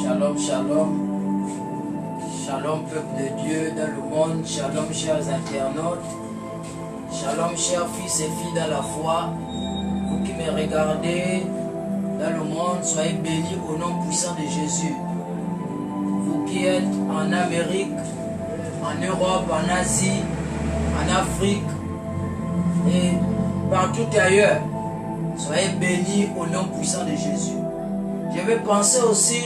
Shalom, shalom. Shalom, peuple de Dieu dans le monde. Shalom, chers internautes. Shalom, chers fils et filles dans la foi. Vous qui me regardez dans le monde, soyez bénis au nom puissant de Jésus. Vous qui êtes en Amérique, en Europe, en Asie, en Afrique et partout ailleurs, soyez bénis au nom puissant de Jésus. Je vais penser aussi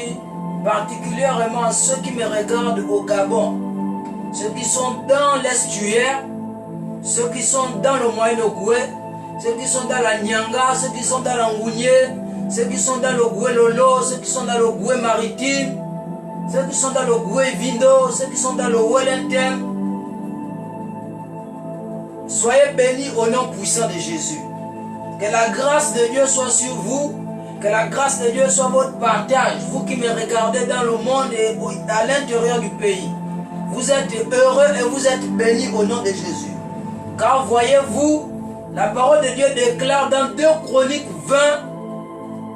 particulièrement à ceux qui me regardent au Gabon, ceux qui sont dans l'estuaire, ceux qui sont dans le Moyen-Ogooué, ceux qui sont dans la Nyanga, ceux qui sont dans l'Angounié, ceux qui sont dans le Goué Lolo, ceux qui sont dans le Goué Maritime, ceux qui sont dans le Goué Vindo, ceux qui sont dans le Wellington. Soyez bénis au nom puissant de Jésus. Que la grâce de Dieu soit sur vous. Que la grâce de Dieu soit votre partage. Vous qui me regardez dans le monde et à l'intérieur du pays. Vous êtes heureux et vous êtes bénis au nom de Jésus. Car voyez-vous, la parole de Dieu déclare dans 2 Chroniques 20,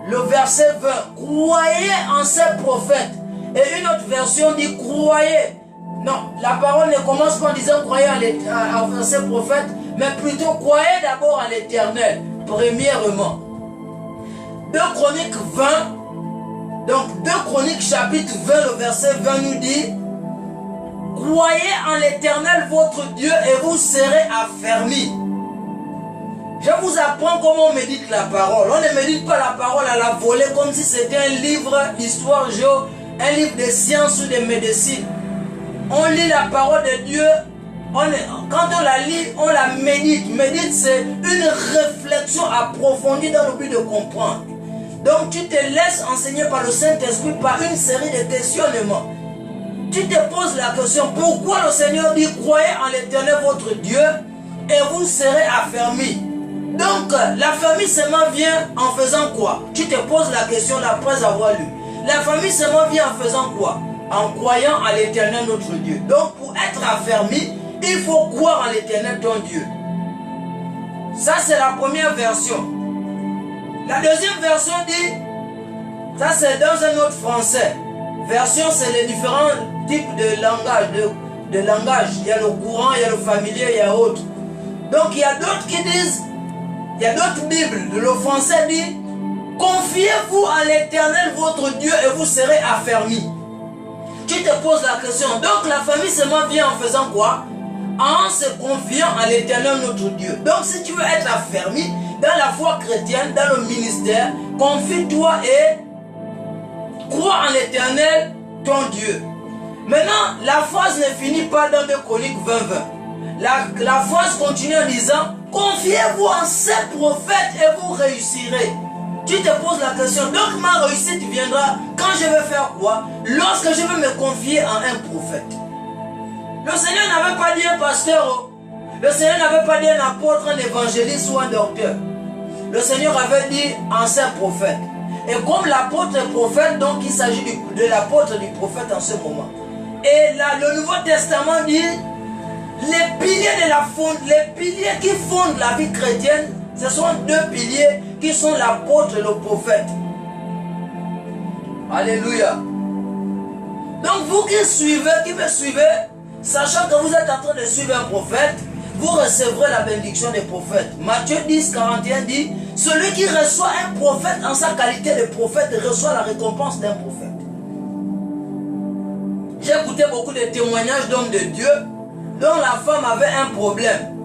le verset 20. Croyez en ces prophètes. Et une autre version dit croyez. Non, la parole ne commence pas en disant croyez en ces prophètes, mais plutôt croyez d'abord en l'Éternel, premièrement. 2 Chroniques 20, donc 2 Chroniques chapitre 20, le verset 20 nous dit: croyez en l'Éternel votre Dieu et vous serez affermis. Je vous apprends comment on médite la parole. On ne médite pas la parole à la volée comme si c'était un livre d'histoire géo, un livre de sciences ou de médecine. On lit la parole de Dieu. Quand on la lit, on la médite. Médite, c'est une réflexion approfondie dans le but de comprendre. Donc tu te laisses enseigner par le Saint-Esprit par une série de questionnements. Tu te poses la question, pourquoi le Seigneur dit croyez en l'Éternel votre Dieu et vous serez affermis. Donc l'affermissement vient en faisant quoi? Tu te poses la question après avoir lu. L'affermissement vient en faisant quoi? En croyant à l'Éternel notre Dieu. Donc pour être affermi, il faut croire en l'Éternel ton Dieu. Ça c'est la première version. La deuxième version dit, ça c'est dans un autre français. Version c'est les différents types de langage. Il y a le courant, il y a le familier, il y a autre. Donc il y a d'autres qui disent, il y a d'autres Bibles. Le français dit, confiez-vous à l'Éternel votre Dieu et vous serez affermis. Tu te poses la question. Donc l'affermissement vient en faisant quoi? En se confiant à l'Éternel notre Dieu. Donc si tu veux être affermi dans la foi chrétienne, dans le ministère, confie-toi et crois en l'Éternel ton Dieu. Maintenant, la phrase ne finit pas dans 2 Chroniques 20. La phrase continue en disant, confiez-vous en ces prophètes et vous réussirez. Tu te poses la question, donc ma réussite viendra quand je vais faire quoi? Lorsque je vais me confier en un prophète. Le Seigneur n'avait pas dit un pasteur, le Seigneur n'avait pas dit un apôtre, un évangéliste ou un docteur. Le Seigneur avait dit ancien prophète. Et comme l'apôtre est prophète, donc il s'agit de l'apôtre du prophète en ce moment. Et là, le Nouveau Testament dit, les piliers qui fondent la vie chrétienne, ce sont 2 piliers qui sont l'apôtre et le prophète. Alléluia. Donc vous qui me suivez, sachant que vous êtes en train de suivre un prophète, vous recevrez la bénédiction des prophètes. Matthieu 10, 41 dit, celui qui reçoit un prophète en sa qualité de prophète reçoit la récompense d'un prophète. J'ai écouté beaucoup de témoignages d'hommes de Dieu dont la femme avait un problème.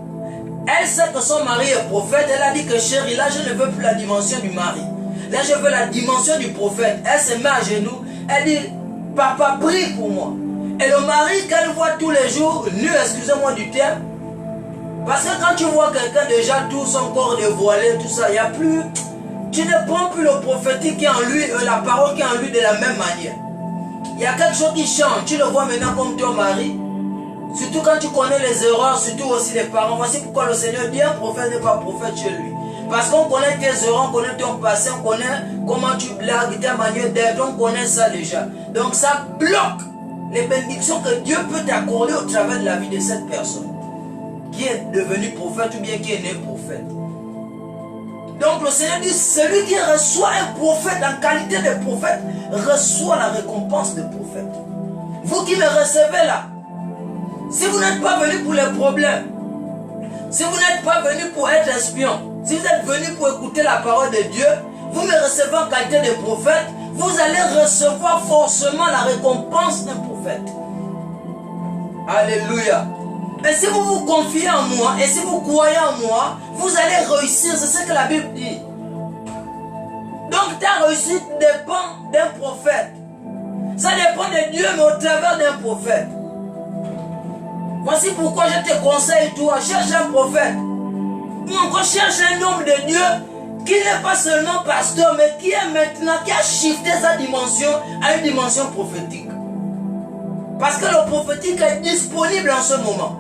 Elle sait que son mari est prophète. Elle a dit que chérie, là je ne veux plus la dimension du mari. Là je veux la dimension du prophète. Elle se met à genoux. Elle dit, papa prie pour moi. Et le mari qu'elle voit tous les jours, nu, excusez-moi du terme, parce que quand tu vois quelqu'un déjà tout son corps dévoilé, tout ça, il n'y a plus, tu ne prends plus le prophétique qui est en lui, la parole qui est en lui de la même manière. Il y a quelque chose qui change. Tu le vois maintenant comme ton mari. Surtout quand tu connais les erreurs, surtout aussi les parents. Voici pourquoi le Seigneur dit un prophète n'est pas prophète chez lui. Parce qu'on connaît tes erreurs, on connaît ton passé, on connaît comment tu blagues, ta manière d'être, on connaît ça déjà. Donc ça bloque les bénédictions que Dieu peut t'accorder au travers de la vie de cette personne qui est devenue prophète ou bien qui est née prophète. Donc le Seigneur dit, celui qui reçoit un prophète en qualité de prophète, reçoit la récompense de prophète. Vous qui me recevez là, si vous n'êtes pas venu pour les problèmes, si vous n'êtes pas venu pour être espion, si vous êtes venu pour écouter la parole de Dieu, vous me recevez en qualité de prophète, vous allez recevoir forcément la récompense d'un prophète. Alléluia. Et si vous vous confiez en moi, et si vous croyez en moi, vous allez réussir, c'est ce que la Bible dit. Donc ta réussite dépend d'un prophète. Ça dépend de Dieu, mais au travers d'un prophète. Voici pourquoi je te conseille, toi, cherche un prophète. Ou encore cherche un homme de Dieu qui n'est pas seulement pasteur, mais qui est maintenant, qui a shifté sa dimension à une dimension prophétique. Parce que le prophétique est disponible en ce moment.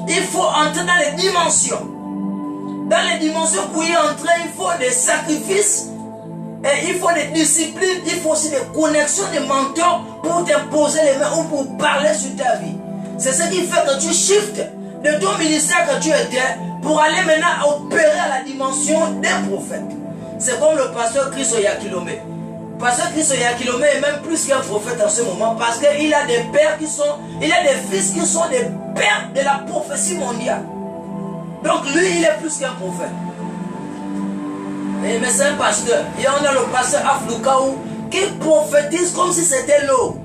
Il faut entrer dans les dimensions. Dans les dimensions, pour y entrer, il faut des sacrifices, et il faut des disciplines, il faut aussi des connexions, des mentors pour t'imposer les mains ou pour parler sur ta vie. C'est ce qui fait que tu shiftes de ton ministère que tu étais pour aller maintenant opérer à la dimension d'un prophète. C'est comme le pasteur Chris Oyakilome. Le pasteur Chris Oyakilome est même plus qu'un prophète en ce moment parce qu'il a des pères qui sont, il a des fils qui sont des pères de la prophétie mondiale. Donc lui, il est plus qu'un prophète. Mais c'est un pasteur. Et on a le pasteur Aflukaou qui prophétise comme si c'était l'eau.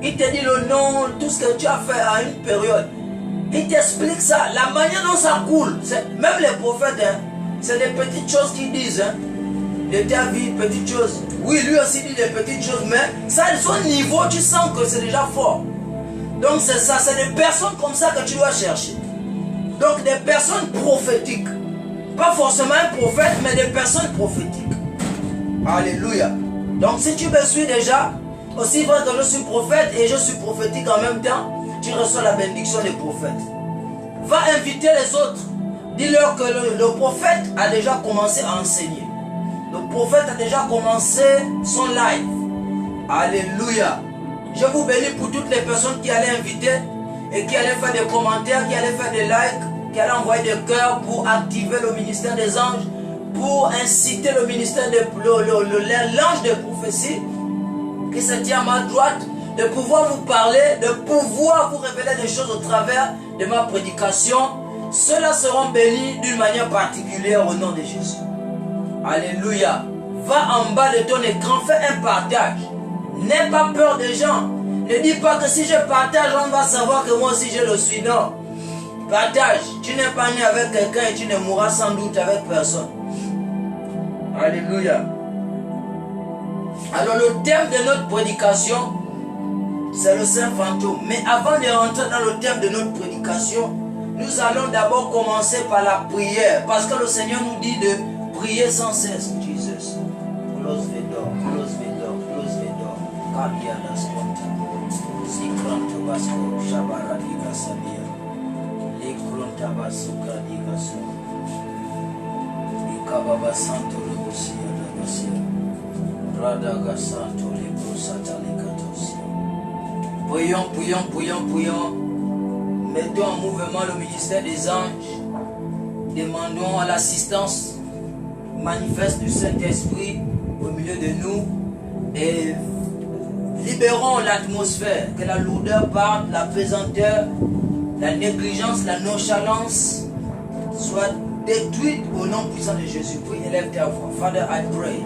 Il te dit le nom, tout ce que tu as fait à une période. Il t'explique ça, la manière dont ça coule. Même les prophètes, hein, c'est des petites choses qu'ils disent. Hein. De ta vie, petites choses. Oui, lui aussi dit des petites choses, mais ça, son niveau, tu sens que c'est déjà fort. Donc c'est ça, c'est des personnes comme ça que tu dois chercher. Donc des personnes prophétiques. Pas forcément un prophète, mais des personnes prophétiques. Alléluia. Donc si tu me suis déjà, aussi vrai que je suis prophète et je suis prophétique en même temps, tu reçois la bénédiction des prophètes. Va inviter les autres. Dis-leur que le prophète a déjà commencé à enseigner. Le prophète a déjà commencé son live. Alléluia. Je vous bénis pour toutes les personnes qui allaient inviter et qui allaient faire des commentaires, qui allaient faire des likes, qui allaient envoyer des cœurs pour activer le ministère des anges, pour inciter le ministère de l'ange de prophétie qui se tient à ma droite, de pouvoir vous parler, de pouvoir vous révéler des choses au travers de ma prédication. Ceux-là seront bénis d'une manière particulière au nom de Jésus. Alléluia. Va en bas de ton écran, fais un partage. N'aie pas peur des gens. Ne dis pas que si je partage, on va savoir que moi aussi je le suis. Non. Partage. Tu n'es pas né avec quelqu'un et tu ne mourras sans doute avec personne. Alléluia. Alors le thème de notre prédication, c'est le Saint fantôme. Mais avant de rentrer dans le thème de notre prédication, nous allons d'abord commencer par la prière. Parce que le Seigneur nous dit de prier sans cesse. Jesus. Close the door, close the door, close the door. Kadiana skonta. Sikranto basko, shabaradika sabia. Likronta basuka dikaso. Ikababa santo lebusia dabasia. Radaga santo lebusata likatosia. Prions, prions, prions, prions. Mettons en mouvement le ministère des anges. Demandons à l'assistance manifeste du Saint-Esprit au milieu de nous et libérons l'atmosphère, que la lourdeur parte, la pesanteur, la négligence, la nonchalance soit détruite au nom puissant de Jésus. Prie, élève ta voix. Father, I pray.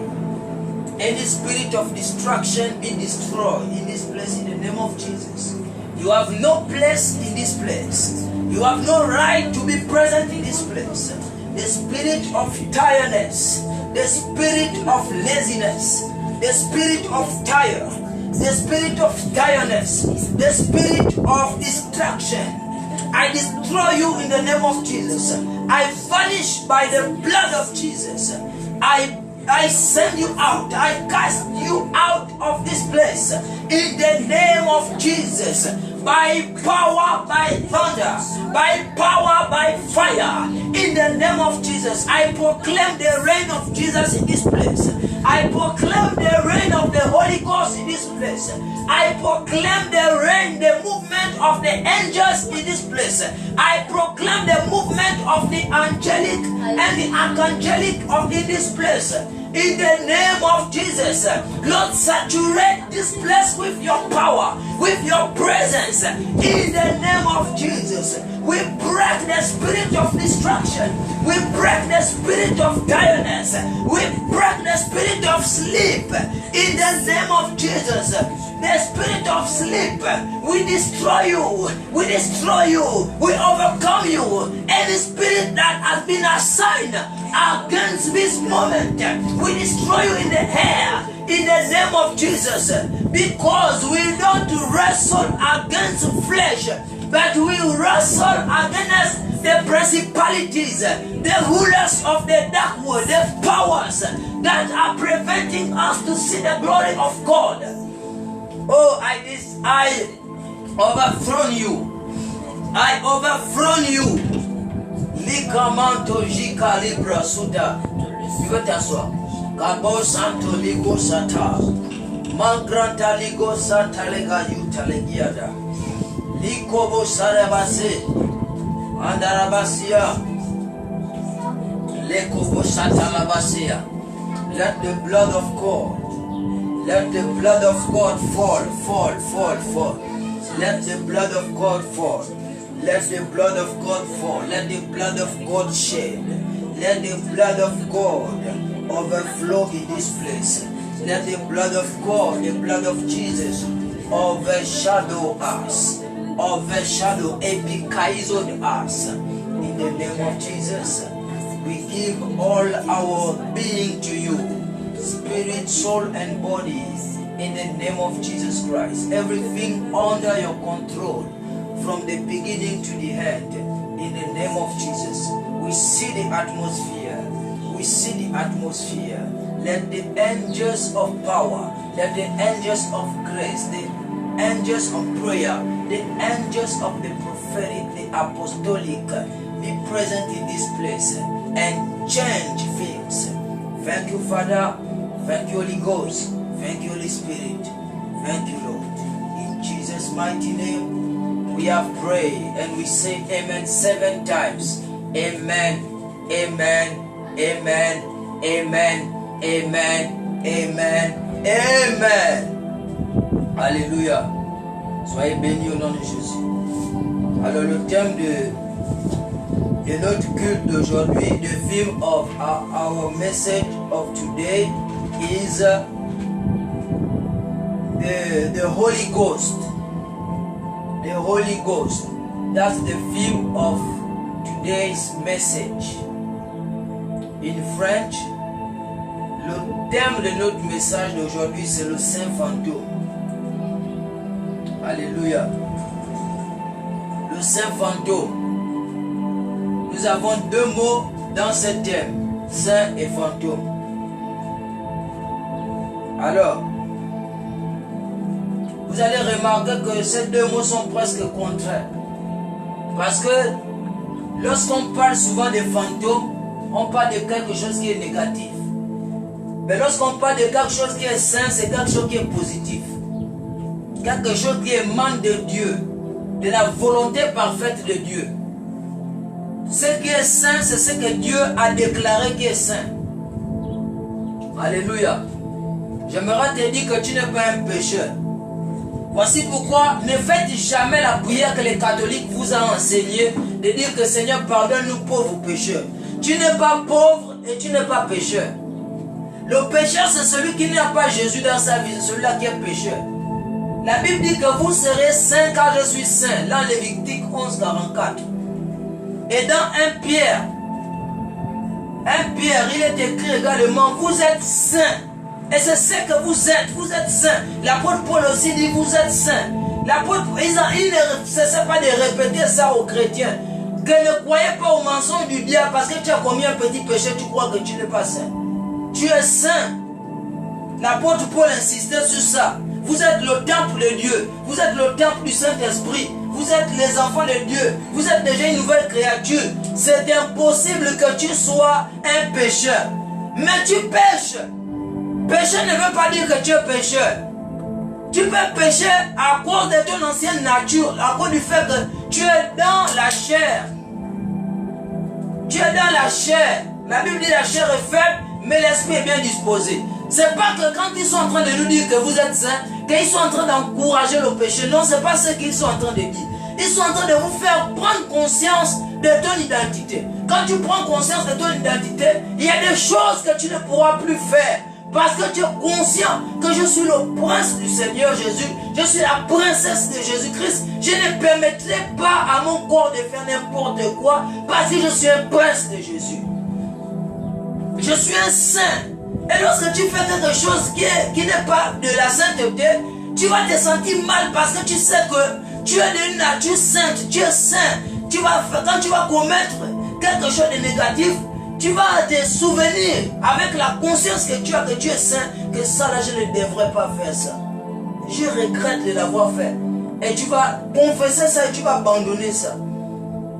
Any spirit of destruction be destroyed in this place in the name of Jesus. You have no place in this place. You have no right to be present in this place. The spirit of tiredness, the spirit of laziness, the spirit of tire, the spirit of tiredness, the spirit of distraction. I destroy you in the name of Jesus. I vanish by the blood of Jesus. I send you out. I cast you out of this place in the name of Jesus. By power, by thunder, by power, by fire, in the name of Jesus. I proclaim the reign of Jesus in this place. I proclaim the reign of the Holy Ghost in this place. place. I proclaim the reign, the movement of the angels in this place. I proclaim the movement of the angelic and the archangelic in this place. In the name of Jesus, Lord, saturate this place with your power, with your presence. In the name of Jesus, we break the spirit of destruction. We break the spirit of tiredness. We break the spirit of sleep. In the name of Jesus, the spirit of sleep, we destroy you. We destroy you. We overcome you. Any spirit that has been assigned against this moment, we destroy you in the air. In the name of Jesus, because we don't wrestle against flesh, but we wrestle against the principalities, the rulers of the dark world, the powers that are preventing us to see the glory of God. Oh, I overthrown you. I overthrown you. Likamanto jika libra suda. Tu veux t'asseoir. Kabo santo ligo sata. Mangranta ligo sata lega yuta legiada. Likobo sarabase. Andarabasia. Lekobo sata labasia. Let the blood of God. Let the blood of God fall. Let the blood of God fall. Let the blood of God fall. Let the blood of God shed. Let the blood of God overflow in this place. Let the blood of God, the blood of Jesus, overshadow us. Overshadow, epikaizo us. In the name of Jesus, we give all our being to you. Spirit, soul, and body, in the name of Jesus Christ. Everything under your control, from the beginning to the end, in the name of Jesus. We see the atmosphere. We see the atmosphere. Let the angels of power, let the angels of grace, the angels of prayer, the angels of the prophetic, the apostolic, be present in this place and change things. Thank you, Father. Thank you, Holy Ghost. Thank you, Holy Spirit. Thank you, Lord. In Jesus' mighty name, we have prayed and we say amen 7 times. Amen, amen, amen, amen, amen, amen, amen. Alléluia. Soyez bénis au nom de Jésus. Alors le thème de notre culte d'aujourd'hui, the theme of our message of today is the Holy Ghost. The Holy Ghost. That's the theme of today's message. In French, le thème de notre message d'aujourd'hui, c'est le Saint Fantôme. Alléluia. Le Saint Fantôme. Nous avons 2 mots dans ce thème, Saint et Fantôme. Alors, vous allez remarquer que ces 2 mots sont presque contraires. Parce que lorsqu'on parle souvent de fantômes, on parle de quelque chose qui est négatif. Mais lorsqu'on parle de quelque chose qui est saint, c'est quelque chose qui est positif. Quelque chose qui émane de Dieu, de la volonté parfaite de Dieu. Ce qui est saint, c'est ce que Dieu a déclaré qui est saint. Alléluia. J'aimerais te dire que tu n'es pas un pécheur. Voici pourquoi ne faites jamais la prière que les catholiques vous ont enseignée de dire que Seigneur pardonne-nous pauvres pécheurs. Tu n'es pas pauvre et tu n'es pas pécheur. Le pécheur c'est celui qui n'a pas Jésus dans sa vie, c'est celui-là qui est pécheur. La Bible dit que vous serez saints car je suis saint. Dans Lévitique 11:44. Et dans 1 Pierre, il est écrit également, vous êtes saints. Et c'est ce que vous êtes saints. L'apôtre Paul aussi dit, vous êtes saints. L'apôtre, il ne cesse pas de répéter ça aux chrétiens. Que ne croyez pas au mensonge du diable parce que tu as commis un petit péché, tu crois que tu n'es pas saint. Tu es saint. L'apôtre Paul insistait sur ça. Vous êtes le temple de Dieu. Vous êtes le temple du Saint-Esprit. Vous êtes les enfants de Dieu. Vous êtes déjà une nouvelle créature. C'est impossible que tu sois un pécheur. Mais tu pêches. Péché ne veut pas dire que tu es pécheur. Tu peux pécher à cause de ton ancienne nature, à cause du fait que tu es dans la chair. Tu es dans la chair. La Bible dit la chair est faible, mais l'esprit est bien disposé. C'est pas que quand ils sont en train de nous dire que vous êtes saints, qu'ils sont en train d'encourager le péché. Non, c'est pas ce qu'ils sont en train de dire. Ils sont en train de vous faire prendre conscience de ton identité. Quand tu prends conscience de ton identité, il y a des choses que tu ne pourras plus faire. Parce que tu es conscient que je suis le prince du Seigneur Jésus. Je suis la princesse de Jésus-Christ. Je ne permettrai pas à mon corps de faire n'importe quoi parce que je suis un prince de Jésus. Je suis un saint. Et lorsque tu fais quelque chose qui n'est pas de la sainteté, tu vas te sentir mal parce que tu sais que tu es d'une nature sainte, tu es saint. Quand tu vas commettre quelque chose de négatif, tu vas te souvenir avec la conscience que tu es saint, que ça là je ne devrais pas faire ça. Je regrette de l'avoir fait. Et tu vas confesser ça et tu vas abandonner ça.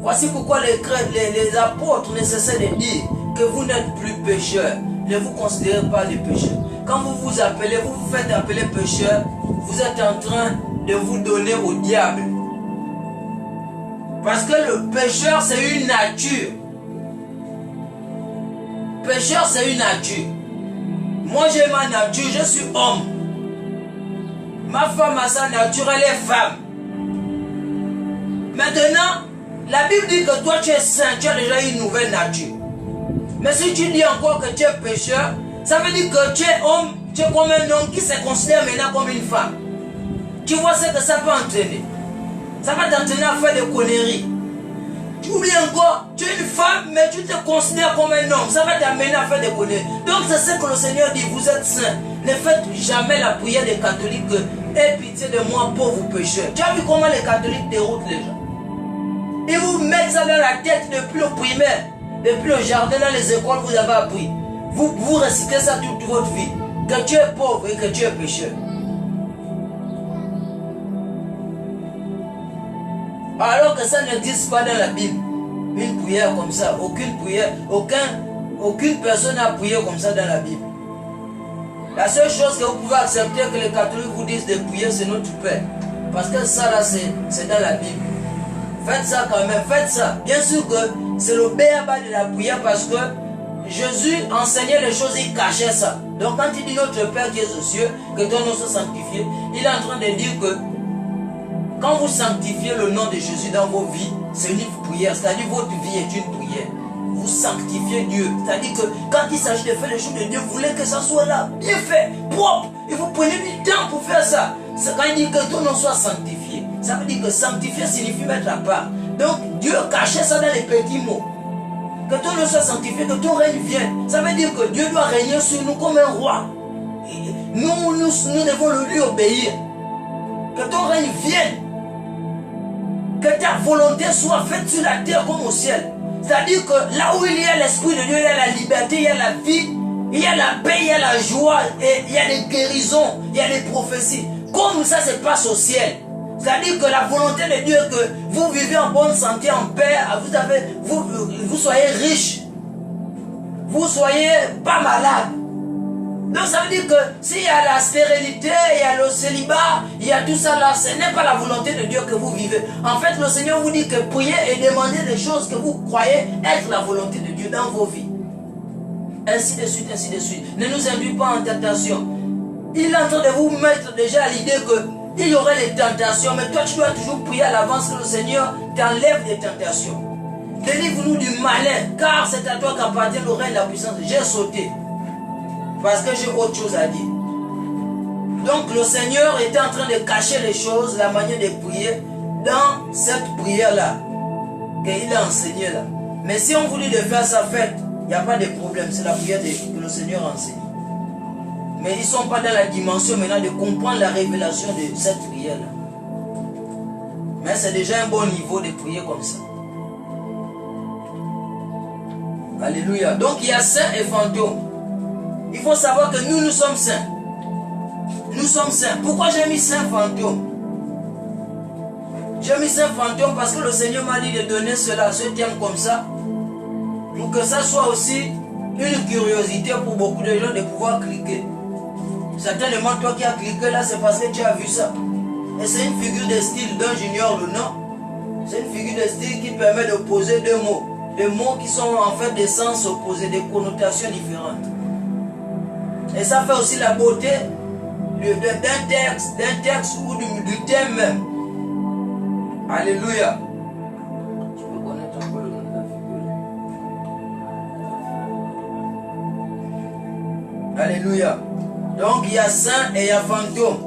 Voici pourquoi les apôtres ne cessaient de dire que vous n'êtes plus pécheurs. Ne vous considérez pas les pécheurs. Quand vous vous appelez, vous vous faites appeler pécheur, vous êtes en train de vous donner au diable. Parce que le pécheur, c'est une nature. Pécheur, c'est une nature. Moi, j'ai ma nature, je suis homme. Ma femme a sa nature, elle est femme. Maintenant, la Bible dit que toi, tu es saint, tu as déjà une nouvelle nature. Mais si tu dis encore que tu es pécheur, ça veut dire que tu es homme, tu es comme un homme qui se considère maintenant comme une femme. Tu vois ce que ça peut entraîner. Ça va t'entraîner à faire des conneries. Tu oublies encore, tu es une femme, mais tu te considères comme un homme. Ça va t'amener à faire des conneries. Donc c'est ce que le Seigneur dit, vous êtes saints. Ne faites jamais la prière des catholiques. Aie pitié de moi, pauvre pécheur. Tu as vu comment les catholiques déroutent les gens? Ils vous mettent ça dans la tête depuis le primaire. Depuis le jardin, dans les écoles, vous avez appris. Vous récitez ça toute votre vie. Que tu es pauvre et que tu es pécheur. Alors que ça n'existe pas dans la Bible. Une prière comme ça, aucune prière, aucune personne n'a prié comme ça dans la Bible. La seule chose que vous pouvez accepter que les catholiques vous disent de prier, c'est notre Père. Parce que ça là, c'est dans la Bible. Faites ça quand même, faites ça. Bien sûr que c'est le béaba de la prière parce que Jésus enseignait les choses, il cachait ça. Donc quand il dit notre Père qui est aux cieux, que ton nom soit sanctifié, il est en train de dire que quand vous sanctifiez le nom de Jésus dans vos vies, c'est une prière. C'est-à-dire que votre vie est une prière. Vous sanctifiez Dieu. C'est-à-dire que quand il s'agit de faire les choses de Dieu, vous voulez que ça soit là, bien fait, propre. Et vous prenez du temps pour faire ça. C'est quand il dit que ton nom soit sanctifié. Ça veut dire que sanctifier signifie mettre à part. Donc Dieu cachait ça dans les petits mots. Que ton nom soit sanctifié, que ton règne vienne. Ça veut dire que Dieu doit régner sur nous comme un roi. Et nous devons lui obéir. Que ton règne vienne. Que ta volonté soit faite sur la terre comme au ciel. C'est-à-dire que là où il y a l'Esprit de Dieu, il y a la liberté, il y a la vie, il y a la paix, il y a la joie, et il y a des guérisons, il y a des prophéties. Comme ça se passe au ciel. C'est-à-dire que la volonté de Dieu est que vous vivez en bonne santé, en paix, vous soyez riche, vous soyez pas malade. Donc ça veut dire que s'il y a la stérilité, il y a le célibat, il y a tout ça là, ce n'est pas la volonté de Dieu que vous vivez. En fait, le Seigneur vous dit que priez et demandez des choses que vous croyez être la volonté de Dieu dans vos vies. Ainsi de suite, ainsi de suite. Ne nous induis pas en tentation. Il est en train de vous mettre déjà à l'idée qu'il y aurait des tentations, mais toi tu dois toujours prier à l'avance que le Seigneur t'enlève des tentations. Délivre-nous du malin, car c'est à toi qu'appartient le règne de la puissance. J'ai sauté. Parce que j'ai autre chose à dire. Donc le Seigneur était en train de cacher les choses, la manière de prier, dans cette prière-là, qu'il a enseignée là. Mais si on vous dit de faire ça, faites, il n'y a pas de problème, c'est la prière que le Seigneur enseigne. Mais ils ne sont pas dans la dimension maintenant de comprendre la révélation de cette prière-là. Mais c'est déjà un bon niveau de prier comme ça. Alléluia. Donc il y a saint et fantôme. Il faut savoir que nous sommes saints. Nous sommes saints. Pourquoi j'ai mis saint fantôme? J'ai mis saint fantôme parce que le Seigneur m'a dit de donner cela, ce terme comme ça, pour que ça soit aussi une curiosité pour beaucoup de gens de pouvoir cliquer. Certainement, toi qui as cliqué là, c'est parce que tu as vu ça. Et c'est une figure de style dont j'ignore le nom. C'est une figure de style qui permet d'opposer deux mots. Des mots qui sont en fait des sens opposés, des connotations différentes. Et ça fait aussi la beauté d'un texte ou du thème même. Alléluia. Tu peux connaître un peu le nom de la figure. Alléluia. Donc il y a saint et il y a fantôme.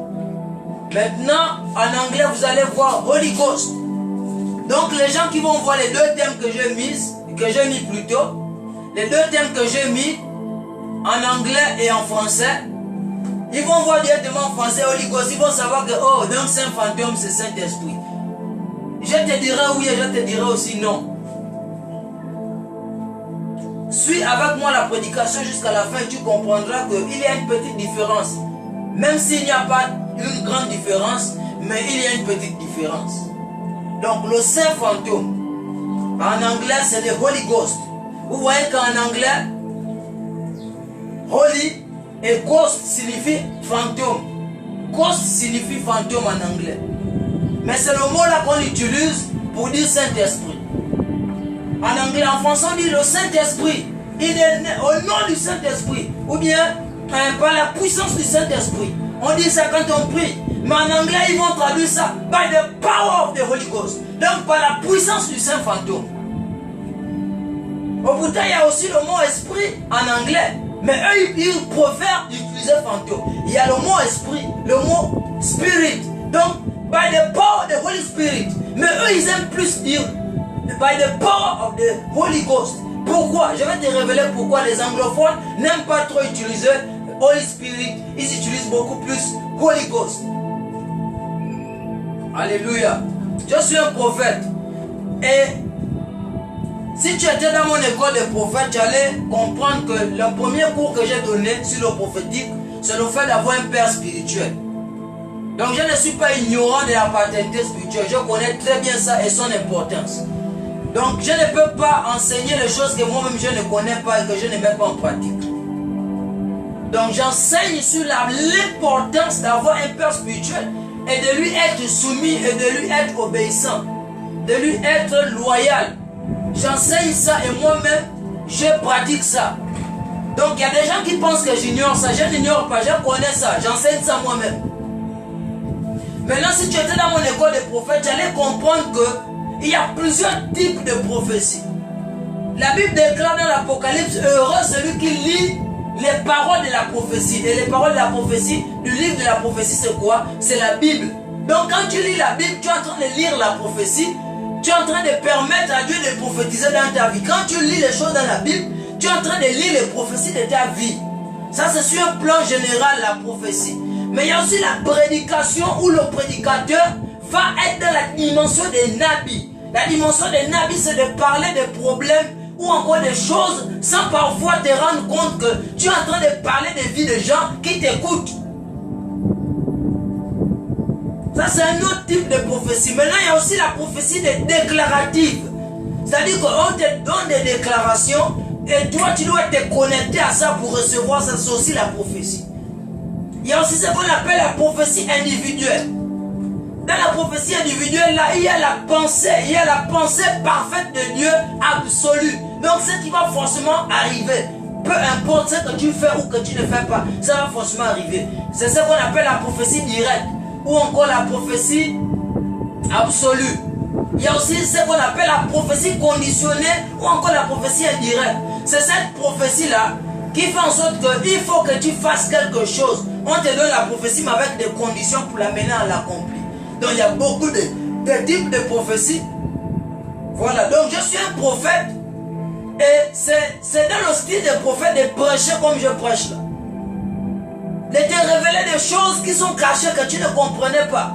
Maintenant, en anglais, vous allez voir Holy Ghost. Donc les gens qui vont voir les deux thèmes que j'ai mis plutôt, les deux thèmes que j'ai mis en anglais et en français, ils vont voir directement en français Holy Ghost. Ils vont savoir que, oh, donc saint fantôme, c'est Saint-Esprit. Je te dirai oui et je te dirai aussi non. Suis avec moi la prédication jusqu'à la fin, tu comprendras qu'il y a une petite différence. Même s'il n'y a pas une grande différence, mais il y a une petite différence. Donc le saint fantôme, en anglais c'est le Holy Ghost. Vous voyez qu'en anglais, Holy et Ghost signifie fantôme. Ghost signifie fantôme en anglais. Mais c'est le mot là qu'on utilise pour dire Saint-Esprit. En anglais, en français, on dit le Saint-Esprit. Il est né au nom du Saint-Esprit. Ou bien par la puissance du Saint-Esprit. On dit ça quand on prie. Mais en anglais, ils vont traduire ça by the power of the Holy Ghost. Donc par la puissance du Saint fantôme. Au bout il y a aussi le mot esprit en anglais. Mais eux, ils préfèrent utiliser fantôme. Il y a le mot esprit, le mot spirit. Donc, by the power of the Holy Spirit. Mais eux, ils aiment plus dire by the power of the Holy Ghost. Pourquoi? Je vais te révéler pourquoi les anglophones n'aiment pas trop utiliser Holy Spirit. Ils utilisent beaucoup plus Holy Ghost. Alléluia. Je suis un prophète. Et si tu étais dans mon école de prophète, tu allais comprendre que le premier cours que j'ai donné sur le prophétique, c'est le fait d'avoir un père spirituel. Donc je ne suis pas ignorant de la paternité spirituelle. Je connais très bien ça et son importance. Donc je ne peux pas enseigner les choses que moi-même je ne connais pas et que je ne mets pas en pratique. Donc j'enseigne sur l'importance d'avoir un père spirituel et de lui être soumis et de lui être obéissant, de lui être loyal. J'enseigne ça et moi-même je pratique ça. Donc il y a des gens qui pensent que j'ignore ça. Je n'ignore pas, je connais ça, j'enseigne ça moi-même. Maintenant, si tu étais dans mon école de prophète, j'allais comprendre qu'il y a plusieurs types de prophéties. La Bible déclare dans l'Apocalypse, heureux celui qui lit les paroles de la prophétie. Et les paroles de la prophétie, du livre de la prophétie, c'est quoi? C'est la Bible. Donc quand tu lis la Bible, tu es en train de lire la prophétie, tu es en train de permettre à Dieu de prophétiser dans ta vie. Quand tu lis les choses dans la Bible, tu es en train de lire les prophéties de ta vie. Ça, c'est sur un plan général, la prophétie. Mais il y a aussi la prédication où le prédicateur va être dans la dimension des nabis. La dimension des nabis, c'est de parler des problèmes ou encore des choses sans parfois te rendre compte que tu es en train de parler des vies de gens qui t'écoutent. Ça, c'est un autre type de prophétie. Maintenant, il y a aussi la prophétie déclarative. C'est-à-dire qu'on te donne des déclarations et toi, tu dois te connecter à ça pour recevoir ça. C'est aussi la prophétie. Il y a aussi ce qu'on appelle la prophétie individuelle. Dans la prophétie individuelle, là, il y a la pensée parfaite de Dieu absolue. Donc, ce qui va forcément arriver, peu importe ce que tu fais ou que tu ne fais pas, ça va forcément arriver. C'est ce qu'on appelle la prophétie directe ou encore la prophétie absolue. Il y a aussi ce qu'on appelle la prophétie conditionnée ou encore la prophétie indirecte. C'est cette prophétie-là qui fait en sorte qu'il faut que tu fasses quelque chose. On te donne la prophétie mais avec des conditions pour l'amener à l'accomplir. Donc il y a beaucoup de types de prophéties. Voilà, donc je suis un prophète et c'est dans le style de prophète de prêcher comme je prêche là. De te révéler des choses qui sont cachées que tu ne comprenais pas.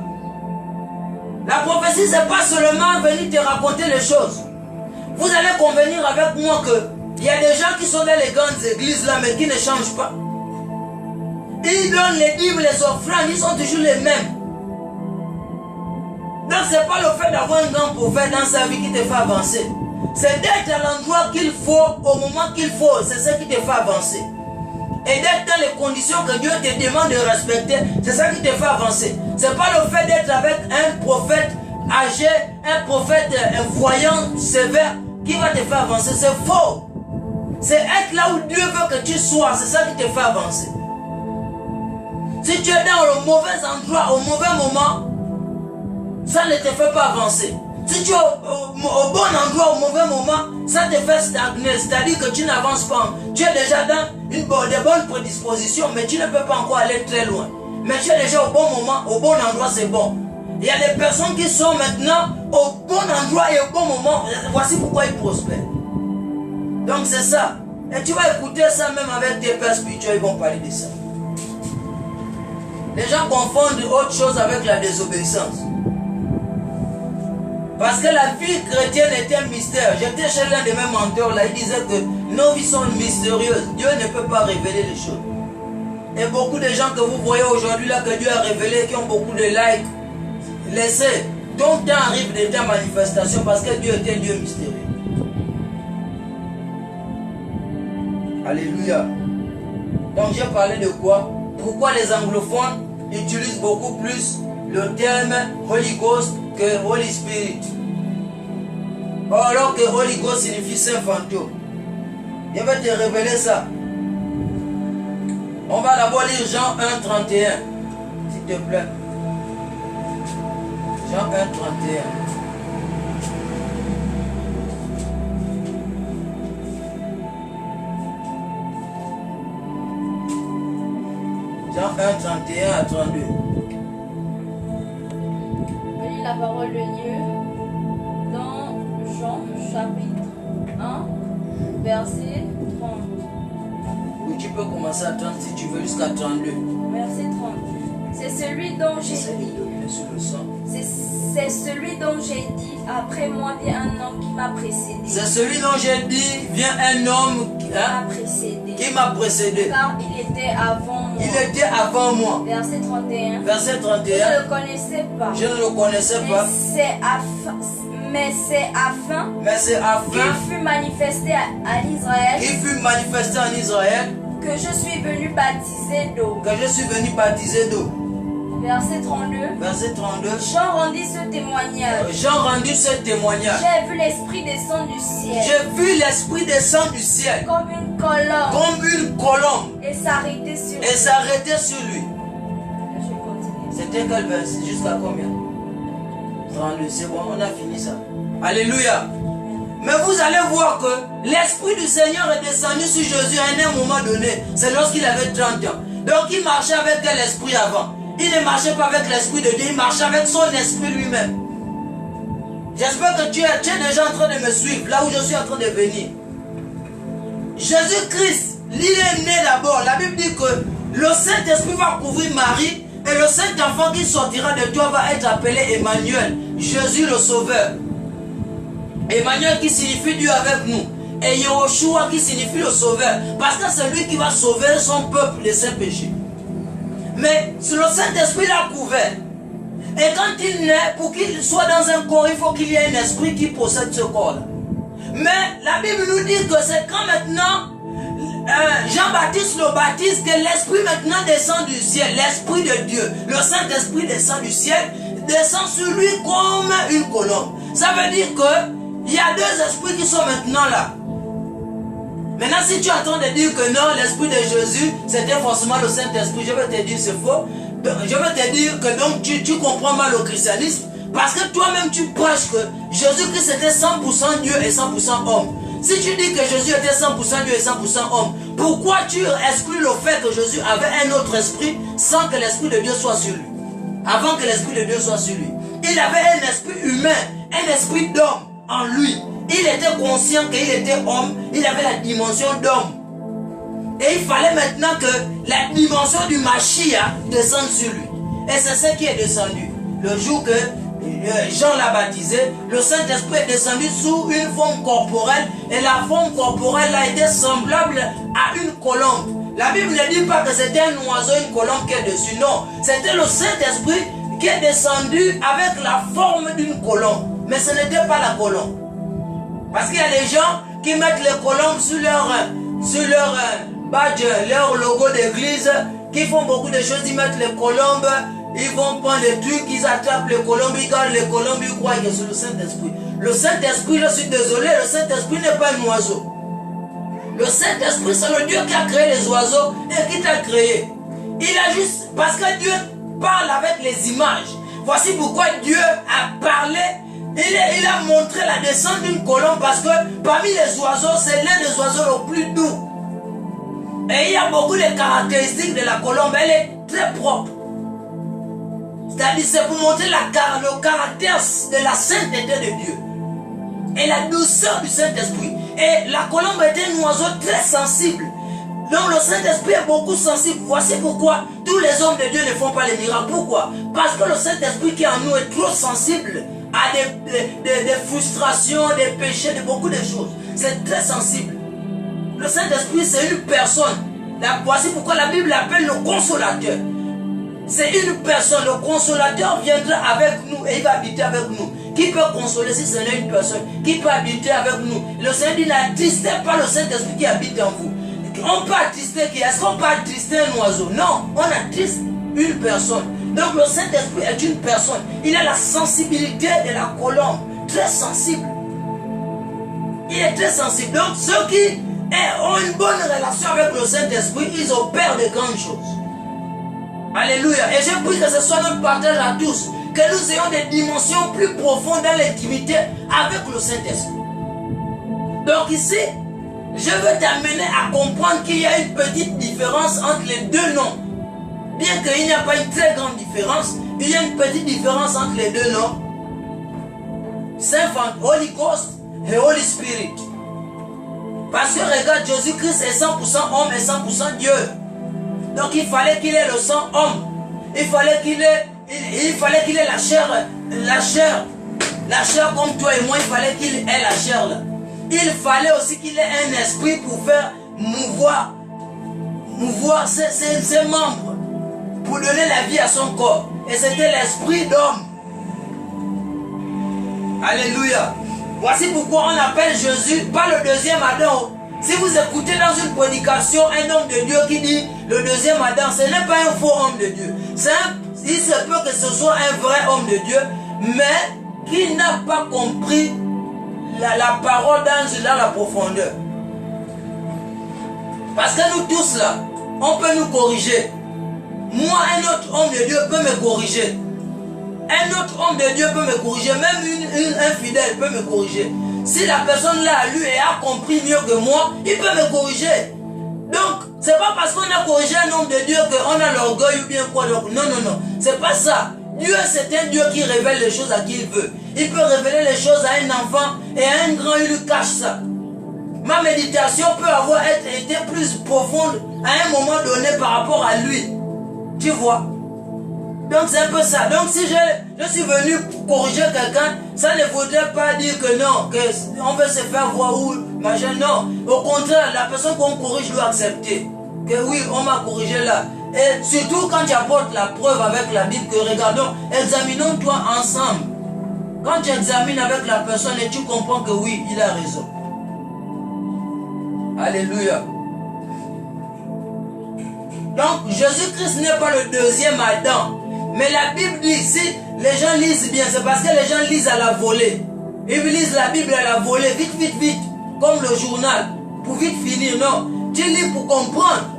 La prophétie, c'est pas seulement venir te raconter les choses. Vous allez convenir avec moi que il y a des gens qui sont dans les grandes églises là mais qui ne changent pas. Ils donnent les dîmes, les offrandes, ils sont toujours les mêmes. Donc c'est pas le fait d'avoir un grand prophète dans sa vie qui te fait avancer. C'est d'être à l'endroit qu'il faut, au moment qu'il faut, c'est ce qui te fait avancer. et d'être dans les conditions que Dieu te demande de respecter, c'est ça qui te fait avancer. Ce n'est pas le fait d'être avec un prophète âgé, un prophète voyant, sévère, qui va te faire avancer. C'est faux. C'est être là où Dieu veut que tu sois, c'est ça qui te fait avancer. Si tu es dans le mauvais endroit, au mauvais moment, ça ne te fait pas avancer. Si tu es au bon endroit, au mauvais moment, ça te fait stagner, c'est-à-dire que tu n'avances pas. Tu es déjà dans de bonnes prédispositions, mais tu ne peux pas encore aller très loin. Mais tu es déjà au bon moment, au bon endroit, c'est bon. Il y a des personnes qui sont maintenant au bon endroit et au bon moment. Voici pourquoi ils prospèrent. Donc c'est ça. Et tu vas écouter ça même avec tes pères spirituels, ils vont parler de ça. Les gens confondent autre chose avec la désobéissance. Parce que la vie chrétienne est un mystère. J'étais chez l'un de mes mentors là, il disait que nos vies sont mystérieuses. Dieu ne peut pas révéler les choses. Et beaucoup de gens que vous voyez aujourd'hui là, que Dieu a révélé, qui ont beaucoup de likes, laissez. Ton temps arrive de ta manifestation parce que Dieu est un Dieu mystérieux. Alléluia. Donc j'ai parlé de quoi? Pourquoi les anglophones utilisent beaucoup plus le terme Holy Ghost que Holy Spirit, alors que Holy Ghost signifie Saint Fantôme. Je vais te révéler ça. On va d'abord lire Jean 1, 31, s'il te plaît. Jean 1, 31. Jean 1, 31 à 32. Je lis la parole de Dieu dans Jean chapitre 1, verset 30. Oui, tu peux commencer à 30 si tu veux jusqu'à 32. Verset 30. C'est celui dont j'ai dit. C'est celui dont j'ai dit, après moi vient un homme qui m'a précédé. C'est celui dont j'ai dit, vient un homme qui m'a précédé. Car il était avant moi. Il était avant moi. Verset 31. Verset 31. Je ne le connaissais pas. Je ne le connaissais pas. Mais c'est afin qu'il fut manifesté à Israël. Il fut manifesté en Israël. Que je suis venu baptiser d'eau. Que je suis venu baptiser d'eau. Verset 32. Verset 32. Jean rendit ce témoignage. Jean rendit ce témoignage. J'ai vu l'Esprit descendre du ciel. J'ai vu l'Esprit descendre du ciel. Comme une colombe. Comme une colombe. Et s'arrêter sur lui. Et s'arrêter sur lui. Je continue. C'était quel verset? Jusqu'à combien? 32. C'est bon, on a fini ça. Alléluia. Mais vous allez voir que l'Esprit du Seigneur est descendu sur Jésus à un moment donné. C'est lorsqu'il avait 30 ans. Donc il marchait avec quel esprit avant? Il ne marchait pas avec l'Esprit de Dieu, il marchait avec son esprit lui-même. J'espère que tu es déjà en train de me suivre, là où je suis en train de venir. Jésus-Christ, il est né d'abord. La Bible dit que le Saint-Esprit va couvrir Marie et le Saint-Enfant qui sortira de toi va être appelé Emmanuel, Jésus le Sauveur. Emmanuel qui signifie Dieu avec nous. Et Yehoshua qui signifie le Sauveur. Parce que c'est lui qui va sauver son peuple de ses péchés. Mais le Saint-Esprit l'a couvert. Et quand il naît, pour qu'il soit dans un corps, il faut qu'il y ait un esprit qui possède ce corps-là. Mais la Bible nous dit que c'est quand maintenant Jean-Baptiste le baptise que l'Esprit maintenant descend du ciel. L'Esprit de Dieu, le Saint-Esprit descend du ciel, descend sur lui comme une colombe. Ça veut dire qu'il y a deux esprits qui sont maintenant là. Maintenant, si tu es en train de dire que non, l'Esprit de Jésus, c'était forcément le Saint-Esprit, je vais te dire c'est faux. Je vais te dire que donc tu comprends mal le christianisme. Parce que toi-même, tu prêches que Jésus-Christ était 100% Dieu et 100% homme. Si tu dis que Jésus était 100% Dieu et 100% homme, pourquoi tu exclus le fait que Jésus avait un autre esprit sans que l'Esprit de Dieu soit sur lui? Avant que l'Esprit de Dieu soit sur lui. Il avait un esprit humain, un esprit d'homme en lui. Il était conscient qu'il était homme, il avait la dimension d'homme. Et il fallait maintenant que la dimension du Mashiach descende sur lui. Et c'est ce qui est descendu. Le jour que Jean l'a baptisé, le Saint-Esprit est descendu sous une forme corporelle. Et la forme corporelle a été semblable à une colombe. La Bible ne dit pas que c'était un oiseau, une colombe qui est dessus. Non, c'était le Saint-Esprit qui est descendu avec la forme d'une colombe. Mais ce n'était pas la colombe. Parce qu'il y a des gens qui mettent les colombes sur leur badge, leur logo d'église, qui font beaucoup de choses, ils mettent les colombes, ils vont prendre les trucs, ils attrapent les colombes, ils gardent les colombes, ils croient que c'est le Saint-Esprit. Le Saint-Esprit, je suis désolé, le Saint-Esprit n'est pas un oiseau. Le Saint-Esprit, c'est le Dieu qui a créé les oiseaux et qui t'a créé. Il a juste, parce que Dieu parle avec les images. Voici pourquoi Dieu a parlé. Il a montré la descente d'une colombe parce que parmi les oiseaux, c'est l'un des oiseaux les plus doux. Et il y a beaucoup de caractéristiques de la colombe. Elle est très propre. C'est-à-dire, c'est pour montrer le caractère de la sainteté de Dieu. Et la douceur du Saint-Esprit. Et la colombe est un oiseau très sensible. Donc le Saint-Esprit est beaucoup sensible. Voici pourquoi tous les hommes de Dieu ne font pas les miracles. Pourquoi? Parce que le Saint-Esprit qui est en nous est trop sensible à des frustrations, des péchés, de beaucoup de choses. C'est très sensible. Le Saint-Esprit, c'est une personne. Voici pourquoi la Bible l'appelle le consolateur. C'est une personne. Le consolateur viendra avec nous et il va habiter avec nous. Qui peut consoler si ce n'est une personne? Qui peut habiter avec nous? Le Seigneur dit, n'attristez pas le Saint-Esprit qui habite en vous. On peut attrister qui? Est-ce qu'on peut attrister un oiseau? Non, on attriste une personne. Donc le Saint-Esprit est une personne. Il a la sensibilité de la colombe. Très sensible. Il est très sensible. Donc ceux qui ont une bonne relation avec le Saint-Esprit, ils opèrent de grandes choses. Alléluia. Et je prie que ce soit notre partage à tous. Que nous ayons des dimensions plus profondes dans l'intimité avec le Saint-Esprit. Donc ici, je veux t'amener à comprendre qu'il y a une petite différence entre les deux noms. Bien qu'il n'y a pas une très grande différence, il y a une petite différence entre les deux noms. Saint Holy Ghost et Holy Spirit. Parce que regarde, Jésus-Christ est 100% homme et 100% Dieu. Donc il fallait qu'il ait le sang homme. Il fallait qu'il ait la chair comme toi et moi, il fallait qu'il ait la chair là. Il fallait aussi qu'il ait un esprit pour faire mouvoir ses membres, pour donner la vie à son corps. Et c'était l'esprit d'homme. Alléluia. Voici pourquoi on appelle Jésus pas le deuxième Adam. Si vous écoutez dans une prédication un homme de Dieu qui dit le deuxième Adam, ce n'est pas un faux homme de Dieu. Il se peut que ce soit un vrai homme de Dieu, mais qui n'a pas compris la parole dans la profondeur. Parce que nous tous là, on peut nous corriger. Moi, un autre homme de Dieu peut me corriger. Un autre homme de Dieu peut me corriger. Même un fidèle peut me corriger. Si la personne là a lu et a compris mieux que moi, il peut me corriger. Donc, c'est pas parce qu'on a corrigé un homme de Dieu qu'on a l'orgueil ou bien quoi. Donc, non, non, non. C'est pas ça. Dieu, c'est un Dieu qui révèle les choses à qui il veut. Il peut révéler les choses à un enfant et à un grand, il lui cache ça. Ma méditation peut avoir été plus profonde à un moment donné par rapport à lui. Tu vois? Donc c'est un peu ça. Donc si je suis venu corriger quelqu'un, ça ne voudrait pas dire que non, qu'on veut se faire voir ou machin. Non. Au contraire, la personne qu'on corrige doit accepter. Que oui, on m'a corrigé là. Et surtout quand tu apportes la preuve avec la Bible, que regardons, examinons-toi ensemble. Quand tu examines avec la personne et tu comprends que oui, il a raison. Alléluia. Donc Jésus-Christ n'est pas le deuxième Adam. Mais la Bible dit, si les gens lisent bien, c'est parce que les gens lisent à la volée. Ils lisent la Bible à la volée, vite, vite, vite. Comme le journal, pour vite finir. Non, tu lis pour comprendre.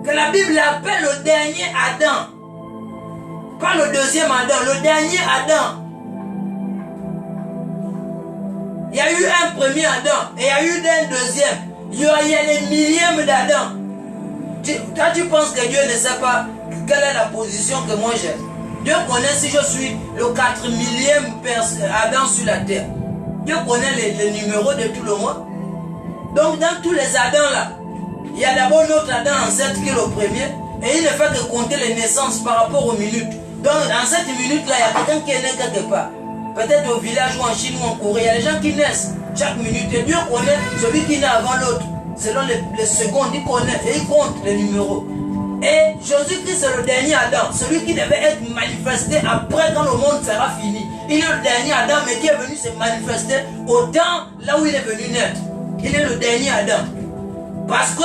Que la Bible appelle le dernier Adam. Pas le deuxième Adam, le dernier Adam. Il y a eu un premier Adam et il y a eu un deuxième. Il y a les millièmes d'Adam. Toi, tu penses que Dieu ne sait pas quelle est la position que moi j'ai. Dieu connaît si je suis le 4 millième Adam sur la terre. Dieu connaît les numéros de tout le monde. Donc dans tous les Adams là, il y a d'abord notre Adam ancêtre qui est le premier. Et il ne fait que compter les naissances par rapport aux minutes. Donc dans cette minute là, il y a quelqu'un qui est né quelque part. Peut-être au village ou en Chine ou en Corée. Il y a des gens qui naissent chaque minute. Et Dieu connaît celui qui naît avant l'autre. Selon les secondes, il connaît et il compte les numéros. Et Jésus-Christ c'est le dernier Adam, celui qui devait être manifesté après quand le monde sera fini. Il est le dernier Adam, mais qui est venu se manifester au temps là où il est venu naître. Il est le dernier Adam. Parce que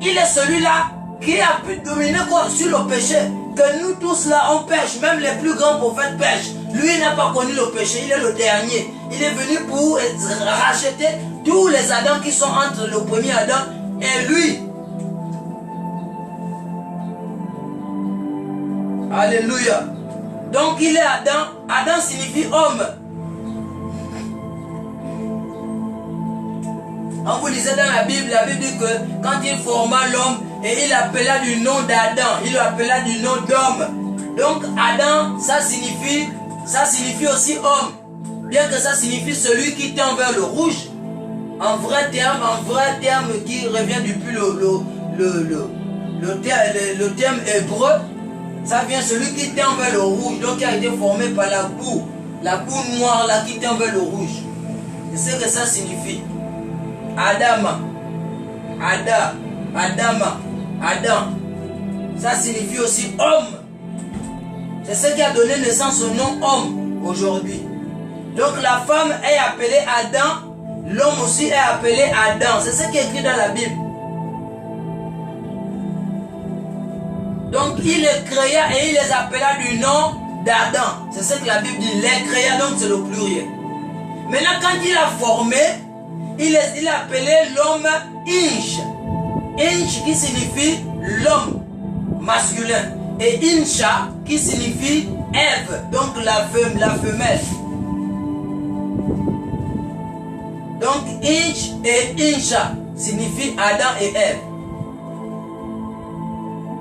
il est celui-là qui a pu dominer quoi sur le péché. Que nous tous là, on pêche, même les plus grands prophètes pêchent. Lui n'a pas connu le péché, il est le dernier. Il est venu pour racheter tous les Adams qui sont entre le premier Adam et lui. Alléluia. Donc il est Adam. Adam signifie homme. Quand vous lisez dans la Bible dit que quand il forma l'homme et il appela du nom d'Adam, il l'appela du nom d'homme. Donc Adam, ça signifie aussi homme. Bien que ça signifie celui qui tend vers le rouge. Un vrai terme qui revient depuis le terme hébreu. Ça vient celui qui tend vers le rouge, donc qui a été formé par la boue noire là qui tend vers le rouge. C'est ce que ça signifie. Adam. Ça signifie aussi homme. C'est ce qui a donné naissance au nom homme aujourd'hui. Donc la femme est appelée Adam, l'homme aussi est appelé Adam. C'est ce qui est écrit dans la Bible. Donc il les créa et il les appela du nom d'Adam. C'est ce que la Bible dit. Les créa, donc c'est le pluriel. Maintenant quand il a formé, il a appelé l'homme Inch. Inch qui signifie l'homme masculin. Et Incha qui signifie Ève, donc la femelle. Donc Inch et Incha signifient Adam et Ève.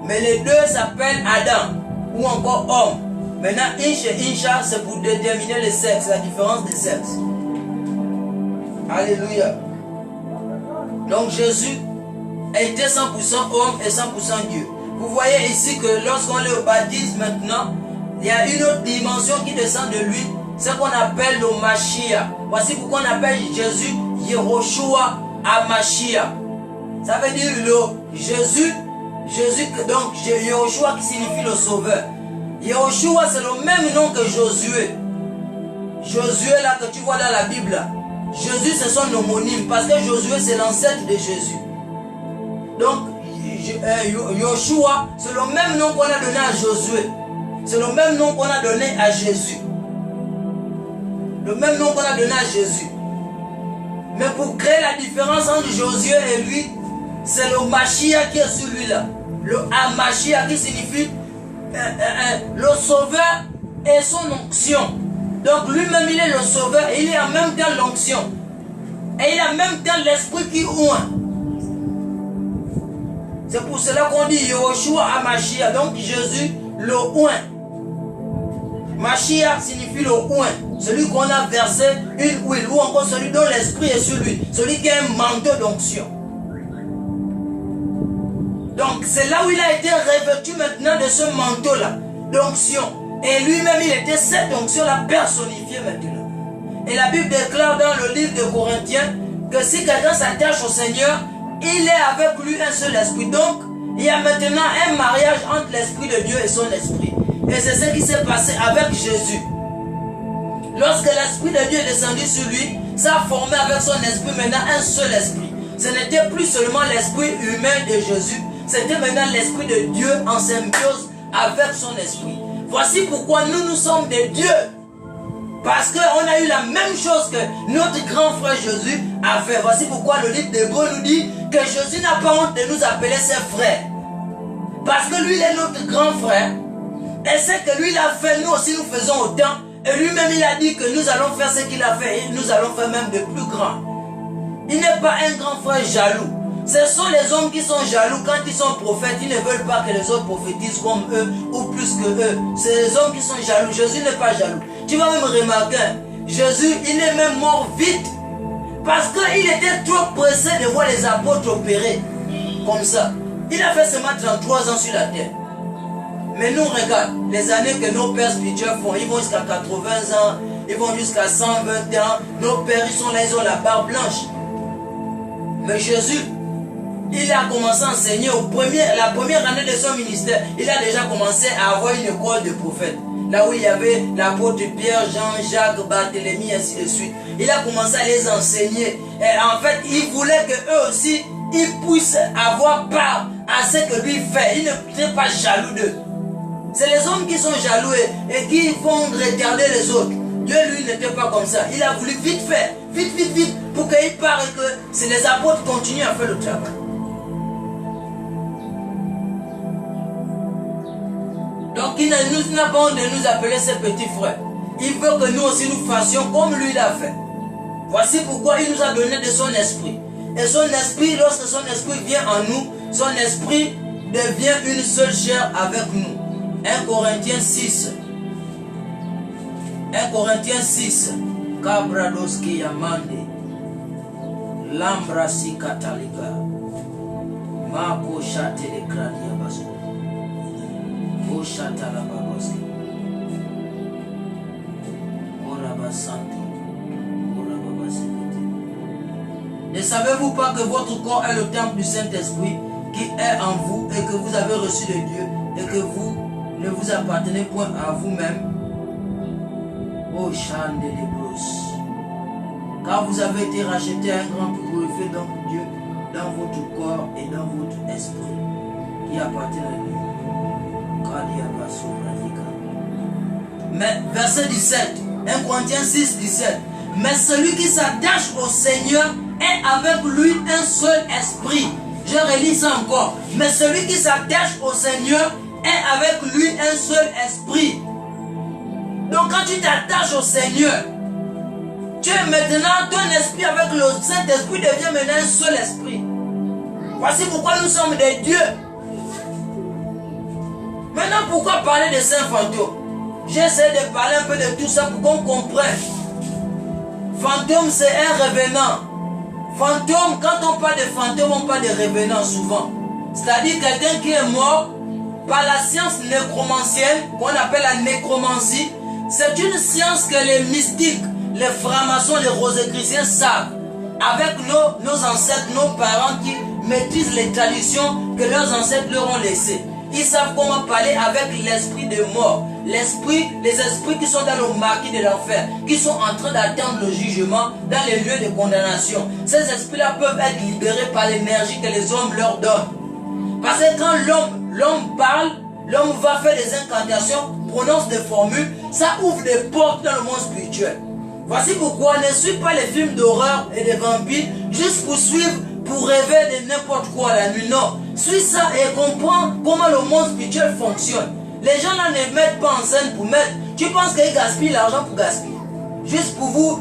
Mais les deux s'appellent Adam ou encore homme. Maintenant Inch et Incha c'est pour déterminer le sexe, la différence des sexes. Alléluia. Donc Jésus était 100% homme et 100% Dieu. Vous voyez ici que lorsqu'on le baptise maintenant, il y a une autre dimension qui descend de lui, ce qu'on appelle le Mashiach. Voici pourquoi on appelle Jésus Yehoshua Hamashiach. Ça veut dire le Jésus, donc Yehoshua qui signifie le sauveur. Yehoshua c'est le même nom que Josué. Josué là que tu vois dans la Bible là. Jésus c'est son homonyme parce que Josué c'est l'ancêtre de Jésus. Donc Yoshua c'est le même nom qu'on a donné à Josué. C'est le même nom qu'on a donné à Jésus. Le même nom qu'on a donné à Jésus. Mais pour créer la différence entre Josué et lui, c'est le Mashiach qui est celui-là. Le Hamashiach qui signifie le sauveur et son onction. Donc lui-même il est le sauveur et il est en même temps l'onction. Et il a en même temps l'esprit qui oint. C'est pour cela qu'on dit Yehoshua Hamashiach. Donc Jésus le oint. Mashiach signifie le oint. Celui qu'on a versé une huile. Ou encore celui dont l'esprit est sur lui. Celui qui a un manteau d'onction. Donc c'est là où il a été revêtu maintenant de ce manteau-là d'onction. Et lui-même il était cette onction-là personnifiée maintenant. Et la Bible déclare dans le livre de Corinthiens que si quelqu'un s'attache au Seigneur, il est avec lui un seul esprit. Donc il y a maintenant un mariage entre l'esprit de Dieu et son esprit. Et c'est ce qui s'est passé avec Jésus. Lorsque l'esprit de Dieu est descendu sur lui, ça a formé avec son esprit maintenant un seul esprit. Ce n'était plus seulement l'esprit humain de Jésus, c'était maintenant l'esprit de Dieu en symbiose avec son esprit. Voici pourquoi nous sommes des dieux. Parce qu'on a eu la même chose que notre grand frère Jésus a fait. Voici pourquoi le livre d'Hébreux nous dit que Jésus n'a pas honte de nous appeler ses frères. Parce que lui, il est notre grand frère. Et c'est que lui, il a fait, nous aussi, nous faisons autant. Et lui-même, il a dit que nous allons faire ce qu'il a fait. Et nous allons faire même de plus grand. Il n'est pas un grand frère jaloux. Ce sont les hommes qui sont jaloux quand ils sont prophètes. Ils ne veulent pas que les autres prophétisent comme eux ou plus que eux. C'est les hommes qui sont jaloux. Jésus n'est pas jaloux. Tu vas même remarquer, Jésus, il est même mort vite. Parce qu'il était trop pressé de voir les apôtres opérer comme ça. Il a fait seulement 33 ans sur la terre. Mais nous, regarde, les années que nos pères spirituels font, ils vont jusqu'à 80 ans, ils vont jusqu'à 120 ans. Nos pères, ils sont là, ils ont la barbe blanche. Mais Jésus, il a commencé à enseigner la première année de son ministère. Il a déjà commencé à avoir une école de prophètes. Là où il y avait l'apôtre Pierre, Jean, Jacques, Barthélemy, ainsi de suite. Il a commencé à les enseigner. Et en fait, il voulait qu'eux aussi, ils puissent avoir part à ce que lui fait. Il n'est pas jaloux d'eux. C'est les hommes qui sont jaloux et qui vont regarder les autres. Dieu, lui, n'était pas comme ça. Il a voulu vite faire, vite, pour qu'il parle et que c'est les apôtres continuent à faire le travail. Donc, il n'a pas honte de nous appeler ses petits frères. Il veut que nous aussi nous fassions comme lui l'a fait. Voici pourquoi il nous a donné de son esprit. Et son esprit, lorsque son esprit vient en nous, son esprit devient une seule chair avec nous. 1 Corinthiens 6. 1 Corinthiens 6. Kabradoski Yamande. Lambrasi Katalika. Mako Chate de Kradia Basko. O Chatala Bagoski. Oraba Santi. Oraba Basikete. Ne savez-vous pas que votre corps est le temple du Saint-Esprit qui est en vous et que vous avez reçu de Dieu et que vous ne vous appartenez point à vous-même? Ô chant de l'Église, car vous avez été racheté à un grand prix, glorifiez donc Dieu dans votre corps et dans votre esprit qui appartient à lui. Mais verset 17, 1 Corinthiens 6, 17. Mais celui qui s'attache au Seigneur est avec lui un seul esprit. Je relis ça encore. Mais celui qui s'attache au Seigneur est avec lui un seul esprit. Donc quand tu t'attaches au Seigneur, tu es maintenant ton esprit avec le Saint-Esprit devient maintenant un seul esprit. Voici pourquoi nous sommes des dieux. Maintenant, pourquoi parler de saints fantômes? J'essaie de parler un peu de tout ça pour qu'on comprenne. Fantôme, c'est un revenant. Fantôme, quand on parle de fantôme, on parle de revenant souvent. C'est-à-dire quelqu'un qui est mort par la science nécromancienne, qu'on appelle la nécromancie. C'est une science que les mystiques, les francs-maçons, les rosicruciens savent. Avec nos ancêtres, nos parents qui maîtrisent les traditions que leurs ancêtres leur ont laissées. Ils savent comment parler avec l'esprit de mort. Les esprits qui sont dans le maquis de l'enfer, qui sont en train d'attendre le jugement dans les lieux de condamnation. Ces esprits-là peuvent être libérés par l'énergie que les hommes leur donnent. Parce que quand l'homme parle, l'homme va faire des incantations, prononce des formules, ça ouvre des portes dans le monde spirituel. Voici pourquoi ne suis pas les films d'horreur et des vampires juste pour suivre, pour rêver de n'importe quoi la nuit. Non, suis ça et comprends comment le monde spirituel fonctionne. Les gens là ne mettent pas en scène pour mettre. Tu penses qu'ils gaspillent l'argent pour gaspiller? Juste pour vous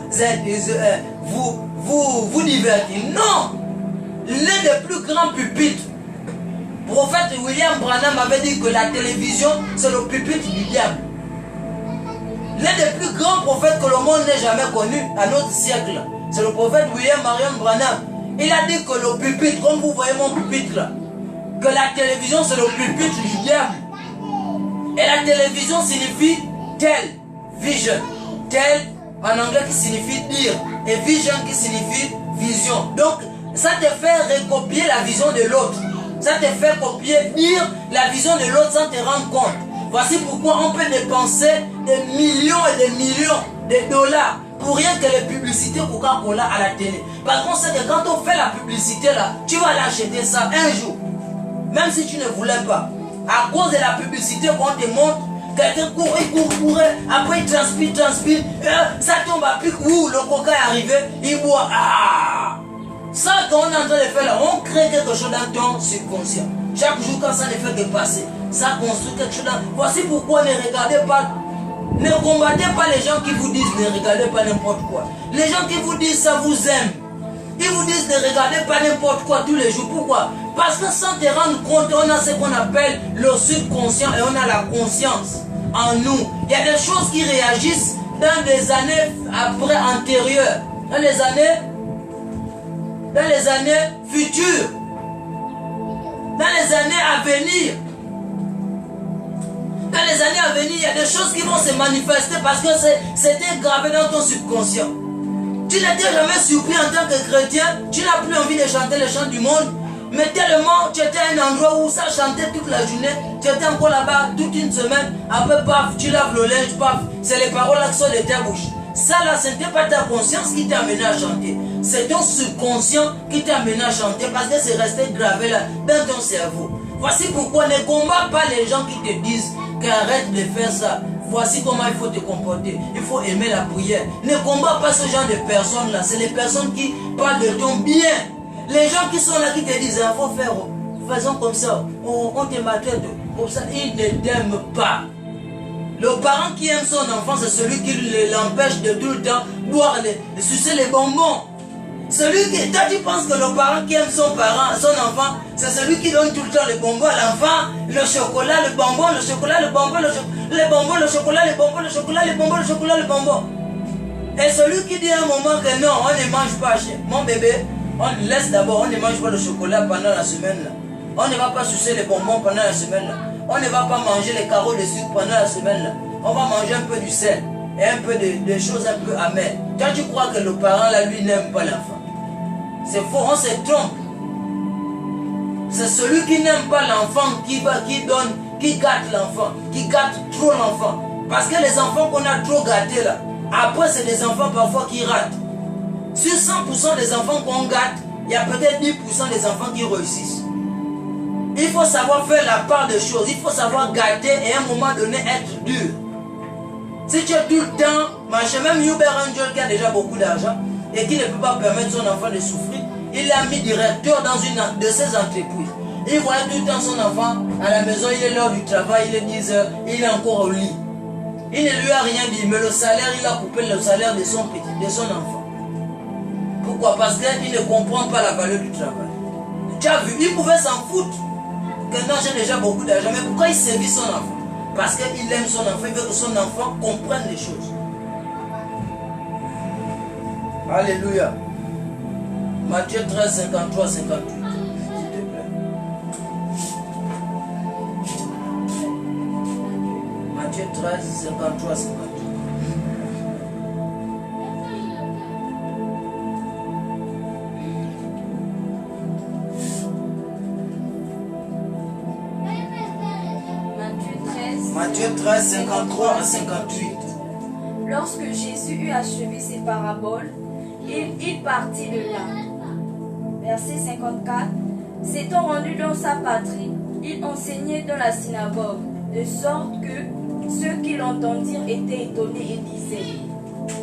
divertir. Non! L'un des plus grands pupitres. Prophète William Branham avait dit que la télévision c'est le pupitre du diable. L'un des plus grands prophètes que le monde n'ait jamais connu à notre siècle, c'est le prophète William Marion Branham. Il a dit que le pupitre, comme vous voyez mon pupitre là, que la télévision c'est le pupitre du diable. Et la télévision signifie tel, vision, tel en anglais qui signifie dire, et vision qui signifie vision. Donc ça te fait recopier la vision de l'autre. Ça te fait copier, dire la vision de l'autre sans te rendre compte. Voici pourquoi on peut dépenser des millions et des millions de dollars pour rien que les publicités Coca-Cola à la télé. Parce qu'on sait que quand on fait la publicité là, tu vas l'acheter ça un jour. Même si tu ne voulais pas. À cause de la publicité qu'on te montre, quelqu'un court, après il transpire, ça tombe à pic, le coca est arrivé, il boit. Ah! Ça qu'on est en train de faire là, on crée quelque chose dans ton subconscient. Chaque jour quand ça ne fait que passer, ça construit quelque chose dans... Voici pourquoi ne regardez pas, ne combattez pas les gens qui vous disent ne regardez pas n'importe quoi. Les gens qui vous disent ça vous aime. Ils vous disent ne regardez pas n'importe quoi tous les jours. Pourquoi? Parce que sans te rendre compte, on a ce qu'on appelle le subconscient et on a la conscience en nous. Il y a des choses qui réagissent dans des années après antérieures, dans les années futures, dans les années à venir. Dans les années à venir, il y a des choses qui vont se manifester parce que c'était gravé dans ton subconscient. Tu n'étais jamais surpris en tant que chrétien, tu n'as plus envie de chanter les chants du monde, mais tellement tu étais à un endroit où ça chantait toute la journée, tu étais encore là-bas toute une semaine, après paf, tu laves le linge, paf, c'est les paroles là qui sont de ta bouche. Ça là, ce n'était pas ta conscience qui t'a amené à chanter. C'est ton subconscient qui t'a amené à chanter parce que c'est resté gravé là dans ton cerveau. Voici pourquoi ne combat pas les gens qui te disent qu'arrête de faire ça. Voici comment il faut te comporter. Il faut aimer la prière. Ne combat pas ce genre de personnes là. C'est les personnes qui parlent de ton bien. Les gens qui sont là qui te disent, il faut faire, faisons comme ça. On te maltraite comme ça. Ils ne t'aiment pas. Le parent qui aime son enfant, c'est celui qui l'empêche de tout le temps boire, sucer les bonbons. Celui qui, toi tu penses que le parent qui aime son enfant, c'est celui qui donne tout le temps les bonbons à l'enfant, le chocolat, le bonbon, le chocolat, le bonbon, les bonbons, le chocolat, les bonbons, le chocolat, les bonbons, le chocolat, les bonbons. Et celui qui dit à un moment que non, on ne mange pas, mon bébé, on laisse d'abord, on ne mange pas le chocolat pendant la semaine là. On ne va pas sucer les bonbons pendant la semaine là. On ne va pas manger les carreaux de sucre pendant la semaine là. On va manger un peu du sel et un peu de choses un peu amères. Toi tu crois que le parent là lui n'aime pas l'enfant. C'est faux, on se trompe. C'est celui qui n'aime pas l'enfant qui gâte l'enfant, qui gâte trop l'enfant. Parce que les enfants qu'on a trop gâtés là, après c'est des enfants parfois qui ratent. Sur 100% des enfants qu'on gâte, il y a peut-être 10% des enfants qui réussissent. Il faut savoir faire la part des choses, il faut savoir gâter et à un moment donné être dur. Si tu es tout le temps, même Uber Angel qui a déjà beaucoup d'argent et qui ne peut pas permettre son enfant de souffrir, il l'a mis directeur dans une de ses entreprises. Il voit tout le temps son enfant à la maison, il est l'heure du travail, il est 10 heures, il est encore au lit. Il ne lui a rien dit, mais le salaire, il a coupé le salaire de son enfant. Pourquoi? Parce qu'il ne comprend pas la valeur du travail. Tu as vu, il pouvait s'en foutre. Que non, j'ai déjà beaucoup d'argent, mais pourquoi il sévit son enfant? Parce qu'il aime son enfant, il veut que son enfant comprenne les choses. Alléluia. Matthieu 13, 53, 58. S'il te plaît. Matthieu 13, 53, 58. Matthieu 13, 53 à 58. Lorsque Jésus eut achevé ses paraboles, il partit de là. Verset 54. S'étant rendu dans sa patrie, il enseignait dans la synagogue, de sorte que ceux qui l'entendirent étaient étonnés et disaient: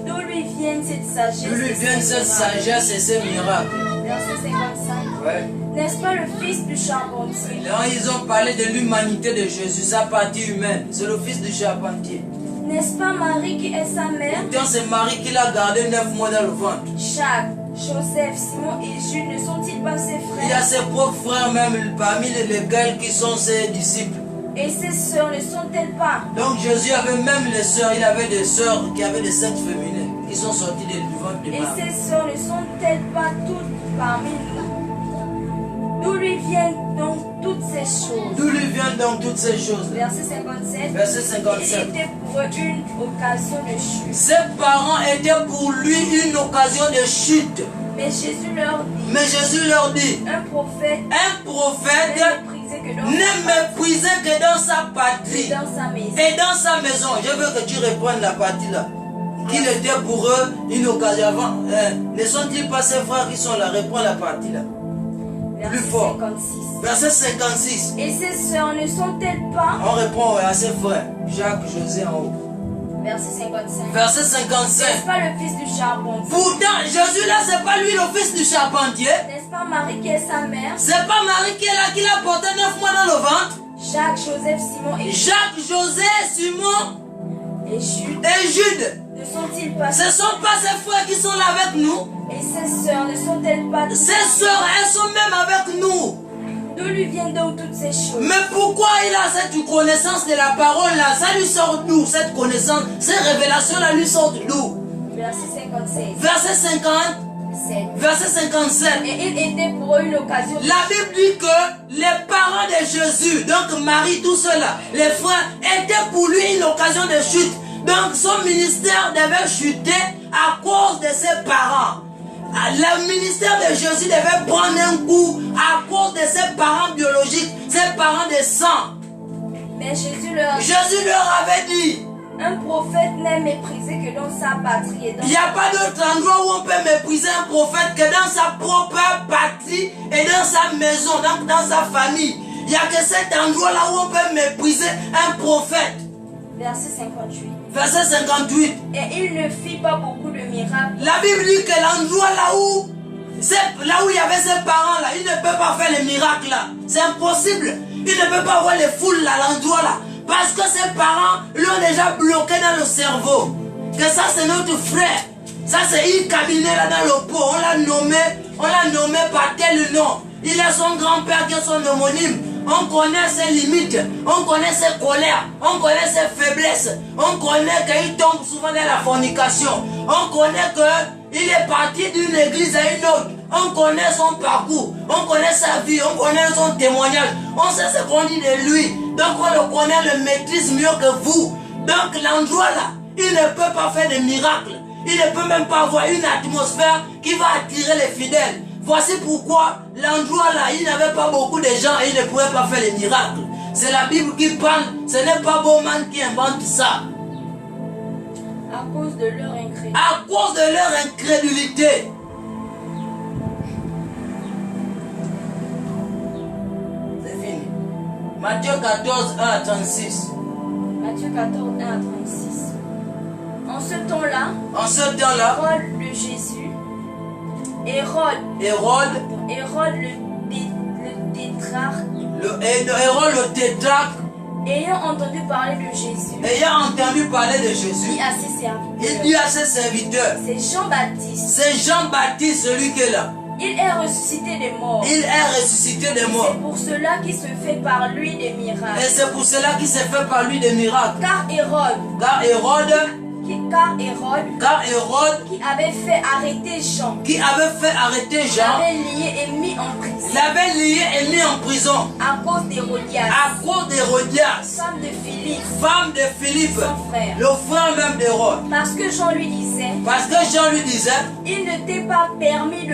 d'où lui viennent cette sagesse? D'où lui viennent cette sagesse et ces miracles? Verset 55. Ouais. N'est-ce pas le fils du charpentier? Là, ils ont parlé de l'humanité de Jésus, sa partie humaine. C'est le fils du charpentier. N'est-ce pas Marie qui est sa mère? Pourtant, c'est Marie qui l'a gardé 9 mois dans le ventre. Jacques, Joseph, Simon et Jude ne sont-ils pas ses frères? Il y a ses propres frères même parmi lesquels qui sont ses disciples. Et ses sœurs ne sont-elles pas? Donc Jésus avait même les sœurs, il avait des sœurs qui avaient des sectes féminines. Qui sont sorties du ventre de Marie. Et ses sœurs ne sont-elles pas toutes parmi nous? D'où lui viennent donc toutes ces choses? D'où lui viennent donc toutes ces choses? Verset 57. Verset 57. Il était pour eux une occasion de chute. Ses parents étaient pour lui une occasion de chute. Mais Jésus leur dit, un prophète ne méprisé que dans sa patrie et dans sa maison. Je veux que tu reprennes la partie là. Qu'il était pour eux une occasion avant. Ne sont-ils pas ses frères qui sont là? Reprends la partie là. Plus fort. 56. Verset 56. Et ses sœurs ne sont-elles pas? On répond à ses frères. Jacques, José en haut. Verset 55. Verset 55. N'est-ce pas le fils du charpentier? Pourtant, Jésus là, c'est pas lui le fils du charpentier. N'est-ce pas Marie qui est sa mère? C'est pas Marie qui est là, qui l'a porté 9 mois dans le ventre. Jacques, Joseph, Simon et Jacques, José, Simon et Jude. Et Jude. Ne sont-ils pas? Ce ne sont pas ses frères qui sont là avec nous. Et ses sœurs ne sont-elles pas? Ses sœurs, elles sont même avec nous. D'où lui viennent donc toutes ces choses? Mais pourquoi il a cette connaissance de la parole là? Ça lui sort d'où? Cette connaissance, ces révélations là lui sortent d'où? Verset 56. Verset 50. Verset 57. Et il était pour eux une occasion. La Bible dit que les parents de Jésus, donc Marie, tout cela, les frères, étaient pour lui une occasion de chute. Donc son ministère devait chuter à cause de ses parents. Le ministère de Jésus devait prendre un coup à cause de ses parents biologiques, ses parents de sang. Mais Jésus leur avait dit, Un prophète n'est méprisé que dans sa patrie et dans Il n'y a pas d'autre endroit où on peut mépriser un prophète que dans sa propre patrie et dans sa maison, dans sa famille. Il n'y a que cet endroit-là où on peut mépriser un prophète. Verset 58. Verset 58. Et il ne fit pas beaucoup de miracles. La Bible dit que l'endroit là où il y avait ses parents là, il ne peut pas faire les miracles là. C'est impossible. Il ne peut pas voir les foules là, l'endroit là. Parce que ses parents l'ont déjà bloqué dans le cerveau. Que ça c'est notre frère. Ça c'est un cabinet là dans le pot. On l'a nommé par tel nom. Il a son grand-père qui est son homonyme. On connaît ses limites, on connaît ses colères, on connaît ses faiblesses, on connaît qu'il tombe souvent dans la fornication, on connaît qu'il est parti d'une église à une autre, on connaît son parcours, on connaît sa vie, on connaît son témoignage, on sait ce qu'on dit de lui, donc on le connaît, le maîtrise mieux que vous. Donc l'endroit là, il ne peut pas faire de miracles, il ne peut même pas avoir une atmosphère qui va attirer les fidèles. Voici pourquoi l'endroit là, il n'avait pas beaucoup de gens et il ne pouvait pas faire les miracles. C'est la Bible qui parle, ce n'est pas Bowman qui invente ça. À cause de leur incrédulité. À cause de leur incrédulité. C'est fini. Matthieu 14, 1 à 36. Matthieu 14, 1 à 36. En ce temps-là, Hérode le Jésus, Hérode le tétrarque, ayant entendu parler de Jésus, il dit à ses serviteurs, c'est Jean-Baptiste, celui qui est là. Il est ressuscité des morts. C'est pour cela qu'il se fait par lui des miracles. Car Hérode, qui avait fait arrêter Jean, l'avait lié et mis en prison, à cause d'Hérodias, femme de Philippe, son frère, le frère même d'Hérode. parce que Jean lui disait, il ne t'est pas permis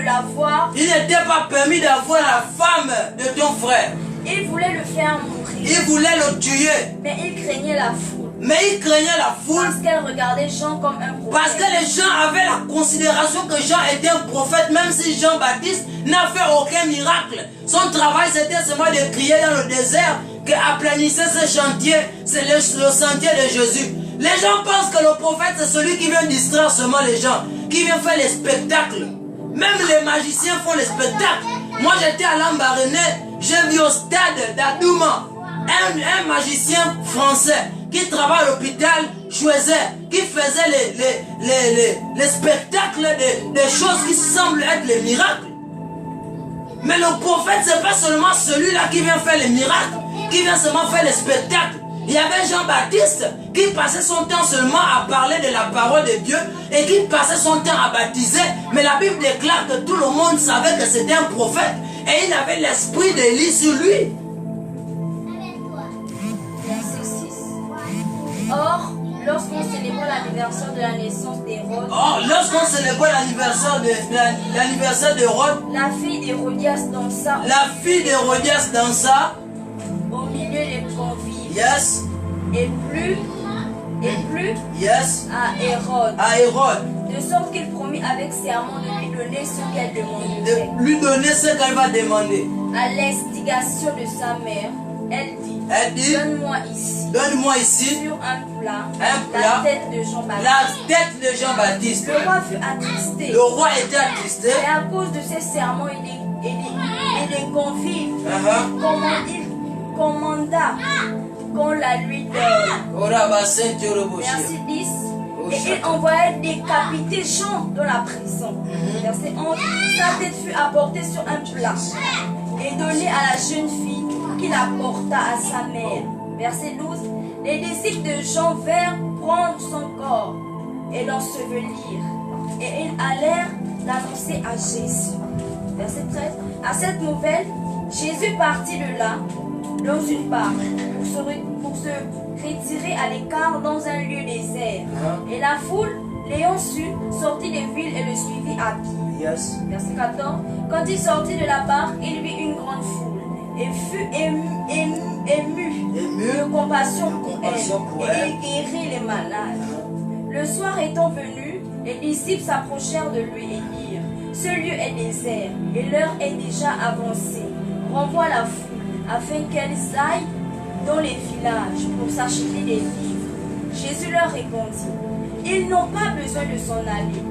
d'avoir la femme de ton frère. Il voulait le faire mourir, Il voulait le tuer. mais il craignait la foule. Parce qu'elle regardait Jean comme un prophète. Parce que les gens avaient la considération que Jean était un prophète, même si Jean-Baptiste n'a fait aucun miracle. Son travail c'était seulement de crier dans le désert que aplanissait ce chantier, c'est le sentier de Jésus. Les gens pensent que le prophète c'est celui qui vient distraire seulement les gens, qui vient faire les spectacles. Même les magiciens font les spectacles. Moi j'étais à Lambaréné, j'ai vu au stade d'Adouma un magicien français qui travaille à l'hôpital Choiset, qui faisait les spectacles des choses qui semblent être les miracles. Mais le prophète, c'est pas seulement celui-là qui vient faire les miracles, qui vient seulement faire les spectacles. Il y avait Jean-Baptiste qui passait son temps seulement à parler de la parole de Dieu et qui passait son temps à baptiser. Mais la Bible déclare que tout le monde savait que c'était un prophète et il avait l'esprit d'Élie sur lui. Or, lorsqu'on célébrait l'anniversaire de la naissance d'Hérode, d'Hérode, la fille d'Hérodias dansa, au milieu des convives. Yes. Et plus Yes. à Hérode. De sorte qu'il promit avec serment de lui donner ce qu'elle demandait. Va demander. À l'instigation de sa mère, elle dit, donne-moi ici, sur un plat, la tête de Jean-Baptiste. Le roi fut attristé. Était attristé. Et à cause de ces serments et des convives, il commanda qu'on la lui donne. Verset 10. Et il envoya décapiter Jean dans la prison. Verset 11. Sa tête fut apportée sur un plat et donnée à la jeune fille qui la porta à sa mère. Verset 12. Les disciples de Jean vinrent prendre son corps et l'ensevelir. Et ils allèrent l'annoncer à Jésus. Verset 13. À cette nouvelle, Jésus partit de là dans une barque pour se retirer à l'écart dans un lieu désert. Et la foule, l'ayant su, sortit des villes et le suivit à pied. Yes. Verset 14. Quand il sortit de la barque, il vit une grande foule et fut ému ému de compassion pour elle, et il guérit les malades. Le soir étant venu, les disciples s'approchèrent de lui et dirent: ce lieu est désert et l'heure est déjà avancée. Renvoie la foule afin qu'elles aillent dans les villages pour s'acheter des livres. Jésus leur répondit: ils n'ont pas besoin de s'en aller.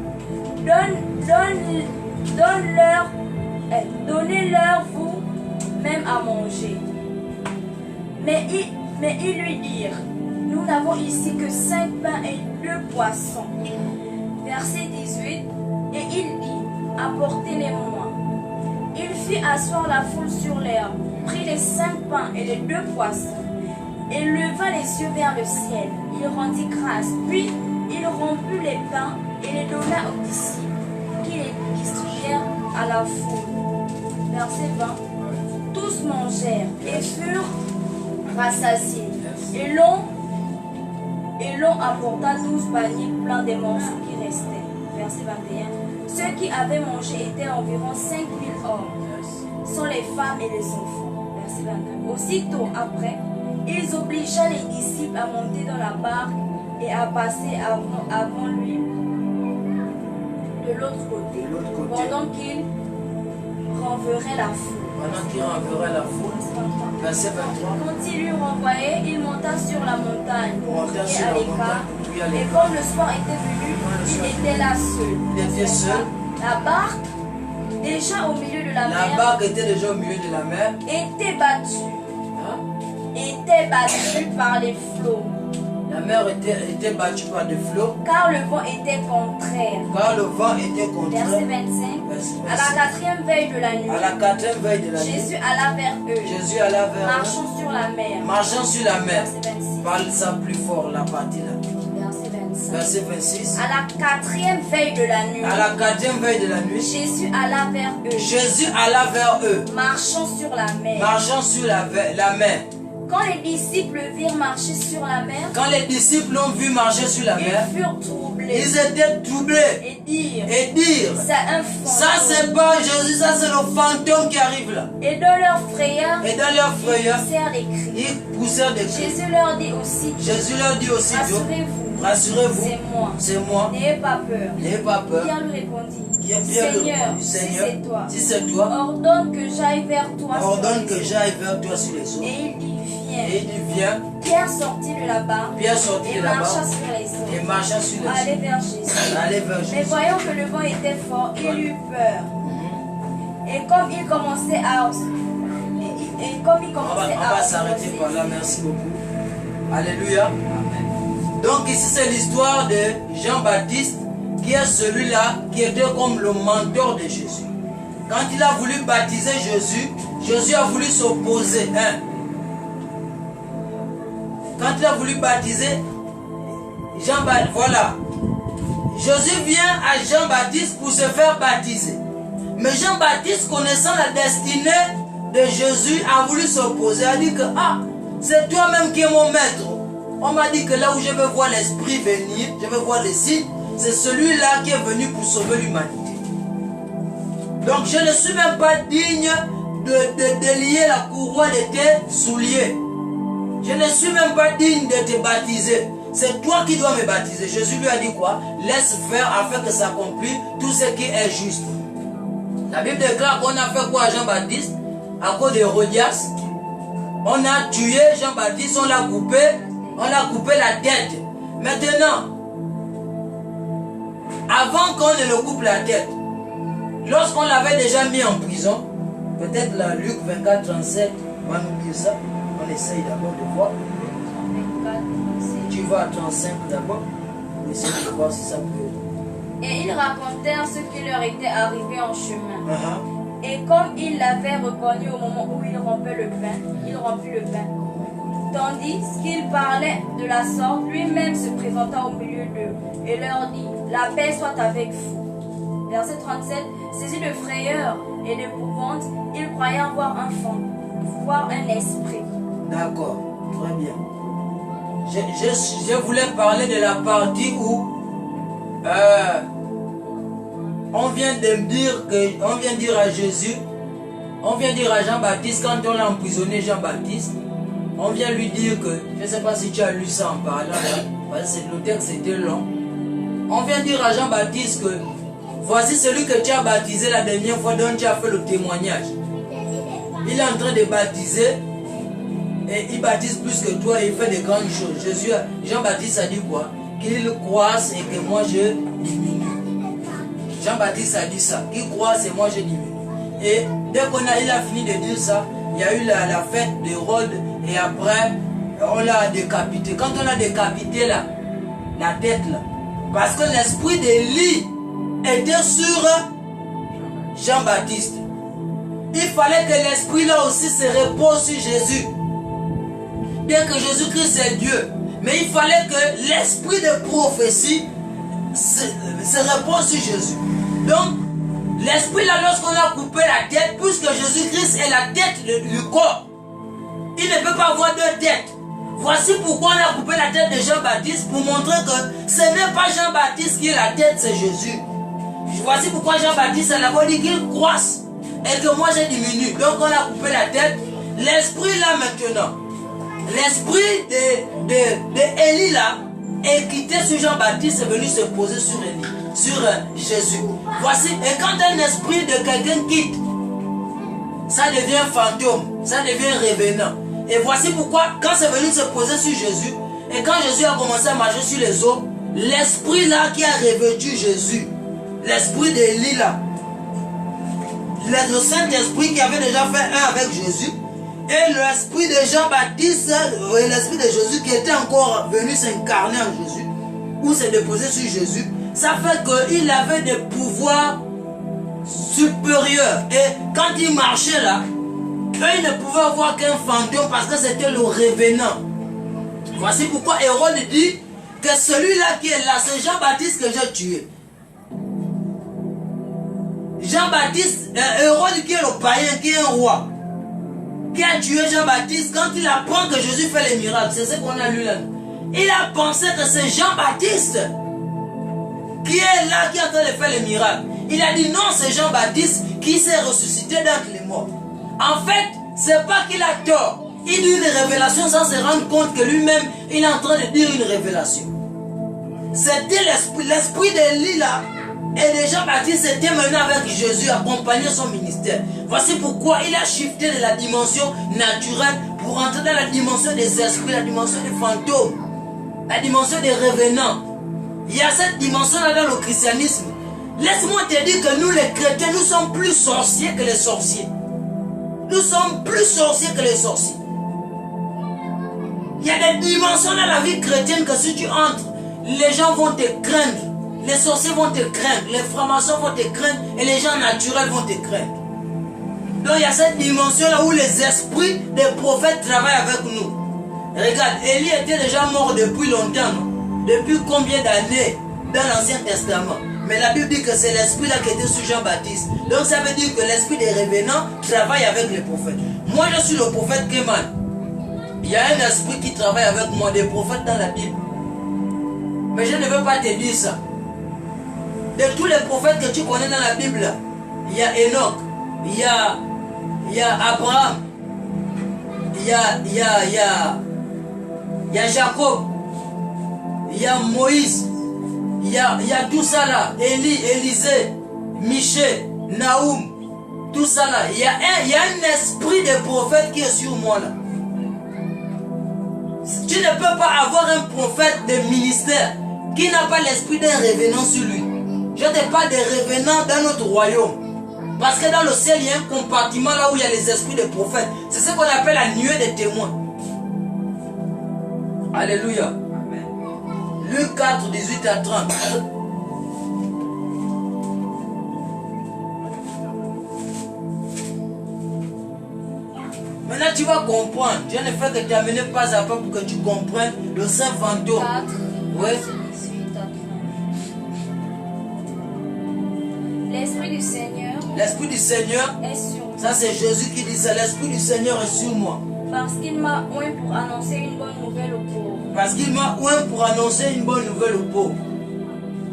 Donnez-leur vous-même à manger. Mais ils lui dirent: nous n'avons ici que 5 pains et 2 poissons. Verset 18. Et il dit: apportez-les-moi. Il fit asseoir la foule sur l'herbe, prit les 5 pains et les 2 poissons, et leva les yeux vers le ciel. Il rendit grâce, puis il rompit les pains et les donna aux disciples, qui les distribuèrent à la foule. Verset 20. Tous mangèrent et furent rassasiés, et l'on apporta 12 paniers pleins des morceaux qui restaient. Verset 21. Ceux qui avaient mangé étaient environ 5000 hommes, sans les femmes et les enfants. Verset 22. Aussitôt après, ils obligèrent les disciples à monter dans la barque et à passer avant lui de l'autre côté, pendant qu'il renverrait la foule. Verset 23. Quand il lui renvoyait, il monta sur la montagne et à l'écart. Et comme le soir était venu, il était là seul. Il était seul. La barque, déjà au milieu de la mer, La barque était déjà au milieu de la mer. était battue. Hein? Était battue par les flots. La mer était battue par des flots. Car le vent était contraire. Car le vent était contraire. Verset 25. À la 4e veille de la nuit, À la 4e veille de la nuit, Jésus alla vers eux, Jésus alla vers eux, marchant sur la mer. marchant sur la mer. Verset 26. Parle ça plus fort, la partie là. Verset 25. Verset 26. À la 4e veille de la nuit, À la 4e veille de la nuit, Jésus alla vers eux, Jésus alla vers eux, marchant sur la mer. marchant sur la mer. Quand les disciples virent marcher sur la mer, Quand les disciples l'ont vu marcher sur la mer, ils furent troublés ils étaient troublés et dirent: et dirent: c'est un ça fantôme. c'est pas Jésus, ça c'est le fantôme qui arrive là. Et dans leur frayeur, Et dans leur frayeur, ils poussèrent des cris. ils poussèrent des cris. Jésus leur dit aussi: Jésus leur dit aussi: rassurez-vous, rassurez-vous, c'est moi. c'est moi, N'ayez pas peur. n'ayez pas peur. Pierre lui répondit: Pierre lui Seigneur, répondit: si Seigneur, c'est toi, si c'est toi, ordonne que j'aille vers toi. sur ordonne les que eaux. j'aille vers toi sur les eaux. Et il dit: Et viens. il dit: viens. Pierre sortit de la barque Pierre sortit et de la marcha barque sur les eaux, et marcha sur les allait eaux. vers Jésus. Allez vers Mais Jésus. voyant que le vent était fort, il eut peur. Et comme il commençait à On va s'arrêter par là, merci beaucoup. Alléluia. Donc ici c'est l'histoire de Jean-Baptiste, qui est celui-là qui était comme le mentor de Jésus. Quand il a voulu baptiser Jésus, Jésus a voulu s'opposer. Quand il a voulu baptiser Jean-Baptiste, voilà. Jésus vient à Jean-Baptiste pour se faire baptiser. Mais Jean-Baptiste, connaissant la destinée de Jésus, a voulu s'opposer. A dit que, c'est toi-même qui es mon maître. On m'a dit que là où je vais voir l'Esprit venir, je vais voir les signes, c'est celui-là qui est venu pour sauver l'humanité. Donc je ne suis même pas digne de délier la courroie de tes souliers. Je ne suis même pas digne de te baptiser. C'est toi qui dois me baptiser. Jésus lui a dit quoi? Laisse faire afin que s'accomplisse tout ce qui est juste. La Bible déclare qu'on a fait quoi à Jean-Baptiste? À cause d'Hérodias. On a tué Jean-Baptiste, on l'a coupé la tête. Maintenant, avant qu'on ne le coupe la tête, lorsqu'on l'avait déjà mis en prison, peut-être la Luc 24, 37 va nous dire ça. On essaye d'abord de voir. Tu vas à 35 d'abord. On essaye de voir si ça peut. Et ils racontèrent ce qui leur était arrivé en chemin. Et comme il l'avait reconnu au moment où il rompit le pain, tandis qu'il parlait de la sorte, lui-même se présenta au milieu d'eux et leur dit: la paix soit avec vous. Verset 37. Saisi de frayeur et d'épouvante, ils croyaient voir un esprit. D'accord, très bien. Je voulais parler de la partie où on vient dire à Jésus, on vient dire à Jean-Baptiste, quand on a emprisonné Jean-Baptiste, On vient lui dire que, je ne sais pas si tu as lu ça en parlant, là, parce que le texte était long. On vient dire à Jean-Baptiste que voici celui que tu as baptisé la dernière fois dont tu as fait le témoignage. Il est en train de baptiser et il baptise plus que toi et il fait de grandes choses. Jean-Baptiste a dit quoi? Qu'il croisse et que moi je diminue. Jean-Baptiste a dit ça, qu'il croisse et moi je diminue. Et dès qu'il a fini de dire ça, il y a eu la fête d'Hérode et après on l'a décapité. Quand on a décapité la tête là, parce que l'esprit d'Élie était sur Jean-Baptiste. Il fallait que l'esprit là aussi se repose sur Jésus. Bien que Jésus-Christ est Dieu, mais il fallait que l'esprit de prophétie se repose sur Jésus. Donc, l'esprit là, lorsqu'on a coupé la tête, puisque Jésus-Christ est la tête du corps, il ne peut pas avoir deux têtes. Voici pourquoi on a coupé la tête de Jean-Baptiste, pour montrer que ce n'est pas Jean-Baptiste qui est la tête, c'est Jésus. Voici pourquoi Jean-Baptiste a d'abord dit qu'il croisse et que moi je diminue. Donc on a coupé la tête. L'esprit là maintenant, l'esprit de Élie là est quitté sur Jean-Baptiste, est venu se poser sur Élie, sur Jésus. Voici, et quand un esprit de quelqu'un quitte, ça devient fantôme, ça devient revenant. Et voici pourquoi, quand c'est venu se poser sur Jésus, et quand Jésus a commencé à marcher sur les eaux, l'esprit là qui a revêtu Jésus, l'esprit d'Élie là, le Saint-Esprit qui avait déjà fait un avec Jésus, et l'esprit de Jean-Baptiste, l'esprit de Jésus qui était encore venu s'incarner en Jésus, ou se déposer sur Jésus, ça fait qu'il avait des pouvoirs supérieurs. Et quand il marchait là, eux, ils ne pouvaient voir qu'un fantôme parce que c'était le revenant. Voici pourquoi Hérode dit que celui-là qui est là, c'est Jean-Baptiste que j'ai tué. Jean-Baptiste, Hérode qui est le païen, qui est un roi, qui a tué Jean-Baptiste, quand il apprend que Jésus fait les miracles, c'est ce qu'on a lu là. Il a pensé que c'est Jean-Baptiste qui est là, qui est en train de faire les miracles. Il a dit non, c'est Jean-Baptiste qui s'est ressuscité d'entre les morts. En fait, c'est pas qu'il a tort. Il dit une révélation sans se rendre compte que lui-même, il est en train de dire une révélation. C'était l'esprit d'Élie là. Et de Jean-Baptiste était mené avec Jésus, accompagné son ministère. Voici pourquoi il a shifté de la dimension naturelle pour entrer dans la dimension des esprits, la dimension des fantômes, la dimension des revenants. Il y a cette dimension-là dans le christianisme. Laisse-moi te dire que nous les chrétiens, nous sommes plus sorciers que les sorciers. Nous sommes plus sorciers que les sorciers. Il y a des dimensions dans la vie chrétienne que si tu entres, les gens vont te craindre. Les sorciers vont te craindre, les francs-maçons vont te craindre et les gens naturels vont te craindre. Donc il y a cette dimension-là où les esprits des prophètes travaillent avec nous. Regarde, Élie était déjà mort depuis longtemps, non? Depuis combien d'années dans l'Ancien Testament? Mais la Bible dit que c'est l'esprit-là qui était sur Jean-Baptiste. Donc ça veut dire que l'esprit des revenants travaille avec les prophètes. Moi je suis le prophète Kéman. Il y a un esprit qui travaille avec moi, des prophètes dans la Bible. Mais je ne veux pas te dire ça. De tous les prophètes que tu connais dans la Bible, il y a Enoch, il y a Abraham, il y a Jacob, il y a Moïse, il y a tout ça là, Élie, Élisée, Michée, Naoum, tout ça là. Il y a un esprit de prophète qui est sur moi là. Tu ne peux pas avoir un prophète de ministère qui n'a pas l'esprit d'un revenant sur lui. Je te parle des revenants dans notre royaume. Parce que dans le ciel, il y a un compartiment là où il y a les esprits des prophètes. C'est ce qu'on appelle la nuée des témoins. Alléluia. Amen. Luc 4, 18 à 30. Maintenant tu vas comprendre. Je ne fais que t'amener pas à pas pour que tu comprennes le saint fantôme. 4, ouais. 18 à 30. L'Esprit du Seigneur est sur moi. Ça c'est Jésus qui dit ça. L'Esprit du Seigneur est sur moi. Parce qu'il m'a oint pour annoncer une bonne nouvelle aux pauvres. Parce qu'il m'a oint pour annoncer une bonne nouvelle aux pauvres.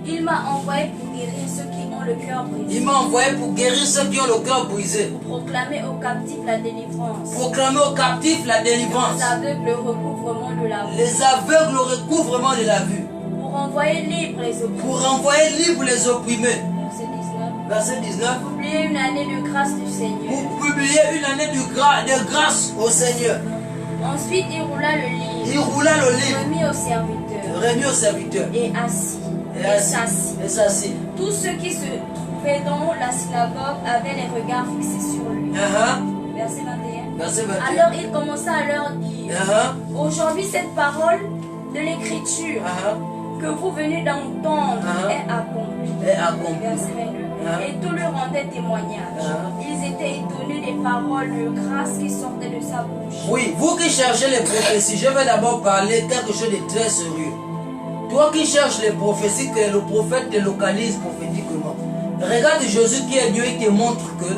Il m'a envoyé pour guérir ceux qui ont ont le cœur brisé. Il m'a envoyé pour guérir ceux qui ont le cœur brisé. Pour proclamer aux captifs la délivrance. Proclamer aux captifs la délivrance. Les aveugles le recouvrement de la vue. Les aveugles le recouvrement de la vue. Pour envoyer libres les opprimés. Pour envoyer libres les opprimés. Verset 19. Verset 19. Pour publier une année de grâce du Seigneur. Pour publier une année de grâce au Seigneur. Ensuite, il roula le livre. Il roula le livre. Remis au serviteur. Remis au serviteur. Et assis. Et s'assit. Tous ceux qui se trouvaient dans la synagogue avaient les regards fixés sur lui. Verset 21. Verset 21. Alors il commença à leur dire, aujourd'hui cette parole de l'écriture que vous venez d'entendre est accomplie. Verset 22. Et tout lui rendait témoignage. Ils étaient étonnés des paroles de grâce qui sortaient de sa bouche. Oui, vous qui cherchez les prophéties, je vais d'abord parler quelque chose de très sérieux. Toi qui cherches les prophéties, que le prophète te localise prophétiquement. Regarde Jésus qui est Dieu, il te montre que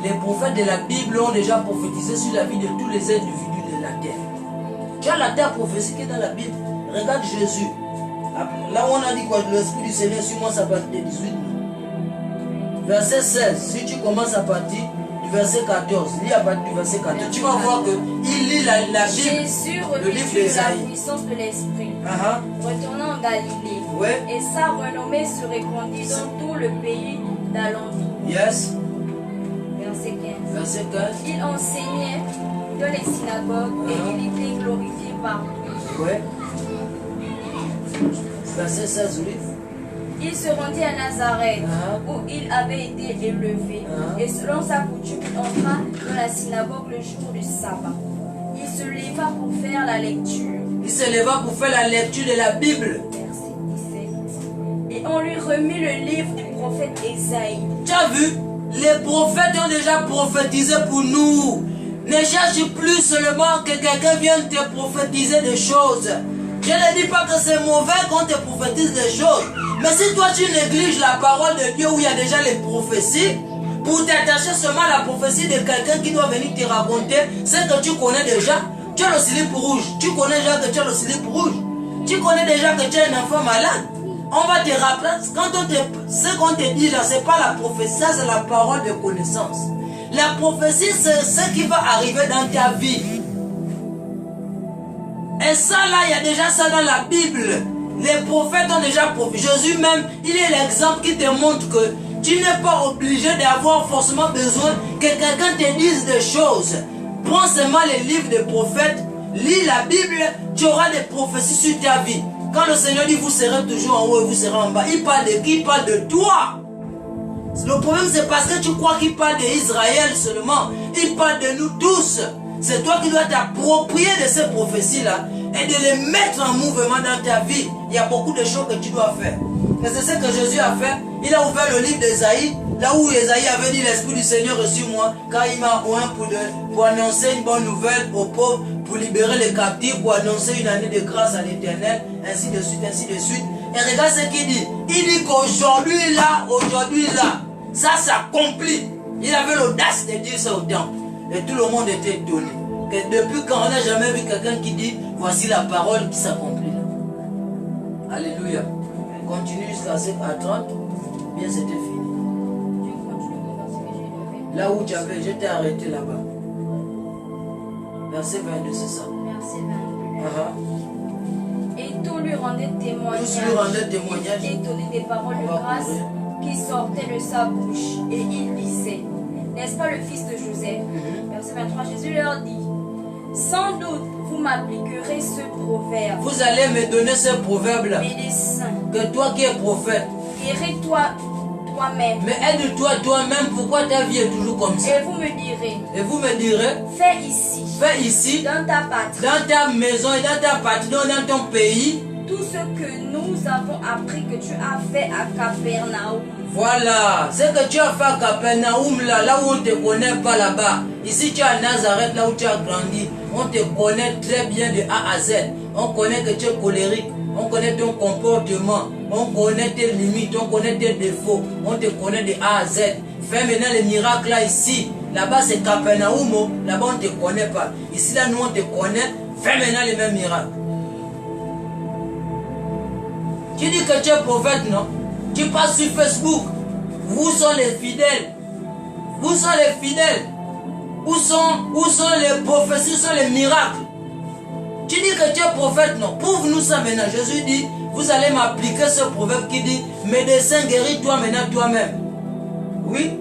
les prophètes de la Bible ont déjà prophétisé sur la vie de tous les individus de la terre. Tu as la terre prophétique dans la Bible. Regarde Jésus. Là où on a dit quoi, l'Esprit du Seigneur sur moi, ça va être 18. Verset 16, si tu commences à partir du verset 14, lis à partir du verset 14, tu vas voir qu'il lit la Bible, Jésus le livre revêtu de la d'Ésaïe. puissance de l'Esprit, retournant en Galilée, Ouais. et sa renommée se répandit dans tout le pays d'alentour. Yes. Verset 15. Verset 15. Il enseignait dans les synagogues et il était glorifié partout. Ouais. Verset 16, oui. Il se rendit à Nazareth, où il avait été élevé. Et selon sa coutume, il entra dans la synagogue le jour du sabbat. Il se leva pour faire la lecture. Il se leva pour faire la lecture de la Bible. Verset 17. Et on lui remit le livre du prophète Ésaïe. Tu as vu? Les prophètes ont déjà prophétisé pour nous. Ne cherche plus seulement que quelqu'un vienne te prophétiser des choses. Je ne dis pas que c'est mauvais qu'on te prophétise des choses. Mais si toi tu négliges la parole de Dieu où il y a déjà les prophéties, pour t'attacher seulement à la prophétie de quelqu'un qui doit venir te raconter ce que tu connais déjà, tu as le slip rouge. Tu connais déjà que tu as le slip rouge. Tu connais déjà que tu es un enfant malade. On va te rappeler, ce qu'on te dit là, ce n'est pas la prophétie, ça c'est la parole de connaissance. La prophétie, c'est ce qui va arriver dans ta vie. Et ça là, il y a déjà ça dans la Bible. Les prophètes ont déjà prophétisé. Jésus même, il est l'exemple qui te montre que tu n'es pas obligé d'avoir forcément besoin que quelqu'un te dise des choses. Prends seulement les livres des prophètes, lis la Bible, tu auras des prophéties sur ta vie. Quand le Seigneur dit vous serez toujours en haut et vous serez en bas, il parle de qui? Il parle de toi. Le problème c'est parce que tu crois qu'il parle d'Israël seulement. Il parle de nous tous. C'est toi qui dois t'approprier de ces prophéties-là et de les mettre en mouvement dans ta vie. Il y a beaucoup de choses que tu dois faire. Et c'est ce que Jésus a fait. Il a ouvert le livre d'Ésaïe, là où Ésaïe avait dit l'Esprit du Seigneur est sur moi, car il m'a oint pour annoncer une bonne nouvelle aux pauvres, pour libérer les captifs, pour annoncer une année de grâce à l'Éternel, ainsi de suite, ainsi de suite. Et regarde ce qu'il dit. Il dit qu'aujourd'hui là, ça s'accomplit. Il avait l'audace de dire ça au temple. Et tout le monde était étonné. Que depuis quand on n'a jamais vu quelqu'un qui dit voici la parole qui s'accomplit là. Alléluia. On continue jusqu'à 30. Bien c'était fini. Là où tu avais, je t'ai arrêté là-bas. Verset 22, c'est ça. Verset 22. Et tout lui rendait témoignage. Tous lui rendaient témoignage. Étonné des paroles de grâce qui sortaient de sa bouche. Et il disait, n'est-ce pas le fils de Joseph? Verset 23, Jésus leur dit, sans doute vous m'appliquerez ce proverbe. Vous allez me donner ce proverbe-là. Médecin, Que toi qui es prophète, guéris-toi toi-même. mais aide-toi toi-même, pourquoi ta vie est toujours comme ça? Et vous me direz, fais ici, dans ta patrie, dans ta maison et dans ta patrie, dans ton pays, tout ce que nous avons appris que tu as fait à Capernaum. Voilà, ce que tu as fait à Capernaum, là où on ne te connaît pas là-bas. Ici tu es à Nazareth, là où tu as grandi. On te connaît très bien de A à Z. On connaît que tu es colérique. On connaît ton comportement. On connaît tes limites. On connaît tes défauts. On te connaît de A à Z. Fais maintenant les miracles là ici. Là-bas c'est Capernaum. Là-bas on ne te connaît pas. Ici là nous on te connaît. Fais maintenant les mêmes miracles. Tu dis que tu es prophète, non? Tu passes sur Facebook, Vous sont les fidèles. Où sont les fidèles? Où sont les prophéties? Où sont les miracles? Tu dis que tu es prophète, non? Prouve-nous ça maintenant. Jésus dit, vous allez m'appliquer ce proverbe qui dit, médecin guéris-toi maintenant toi-même. Oui?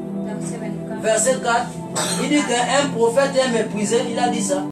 Verset 4. Il dit qu'un prophète est méprisé. Il a dit ça.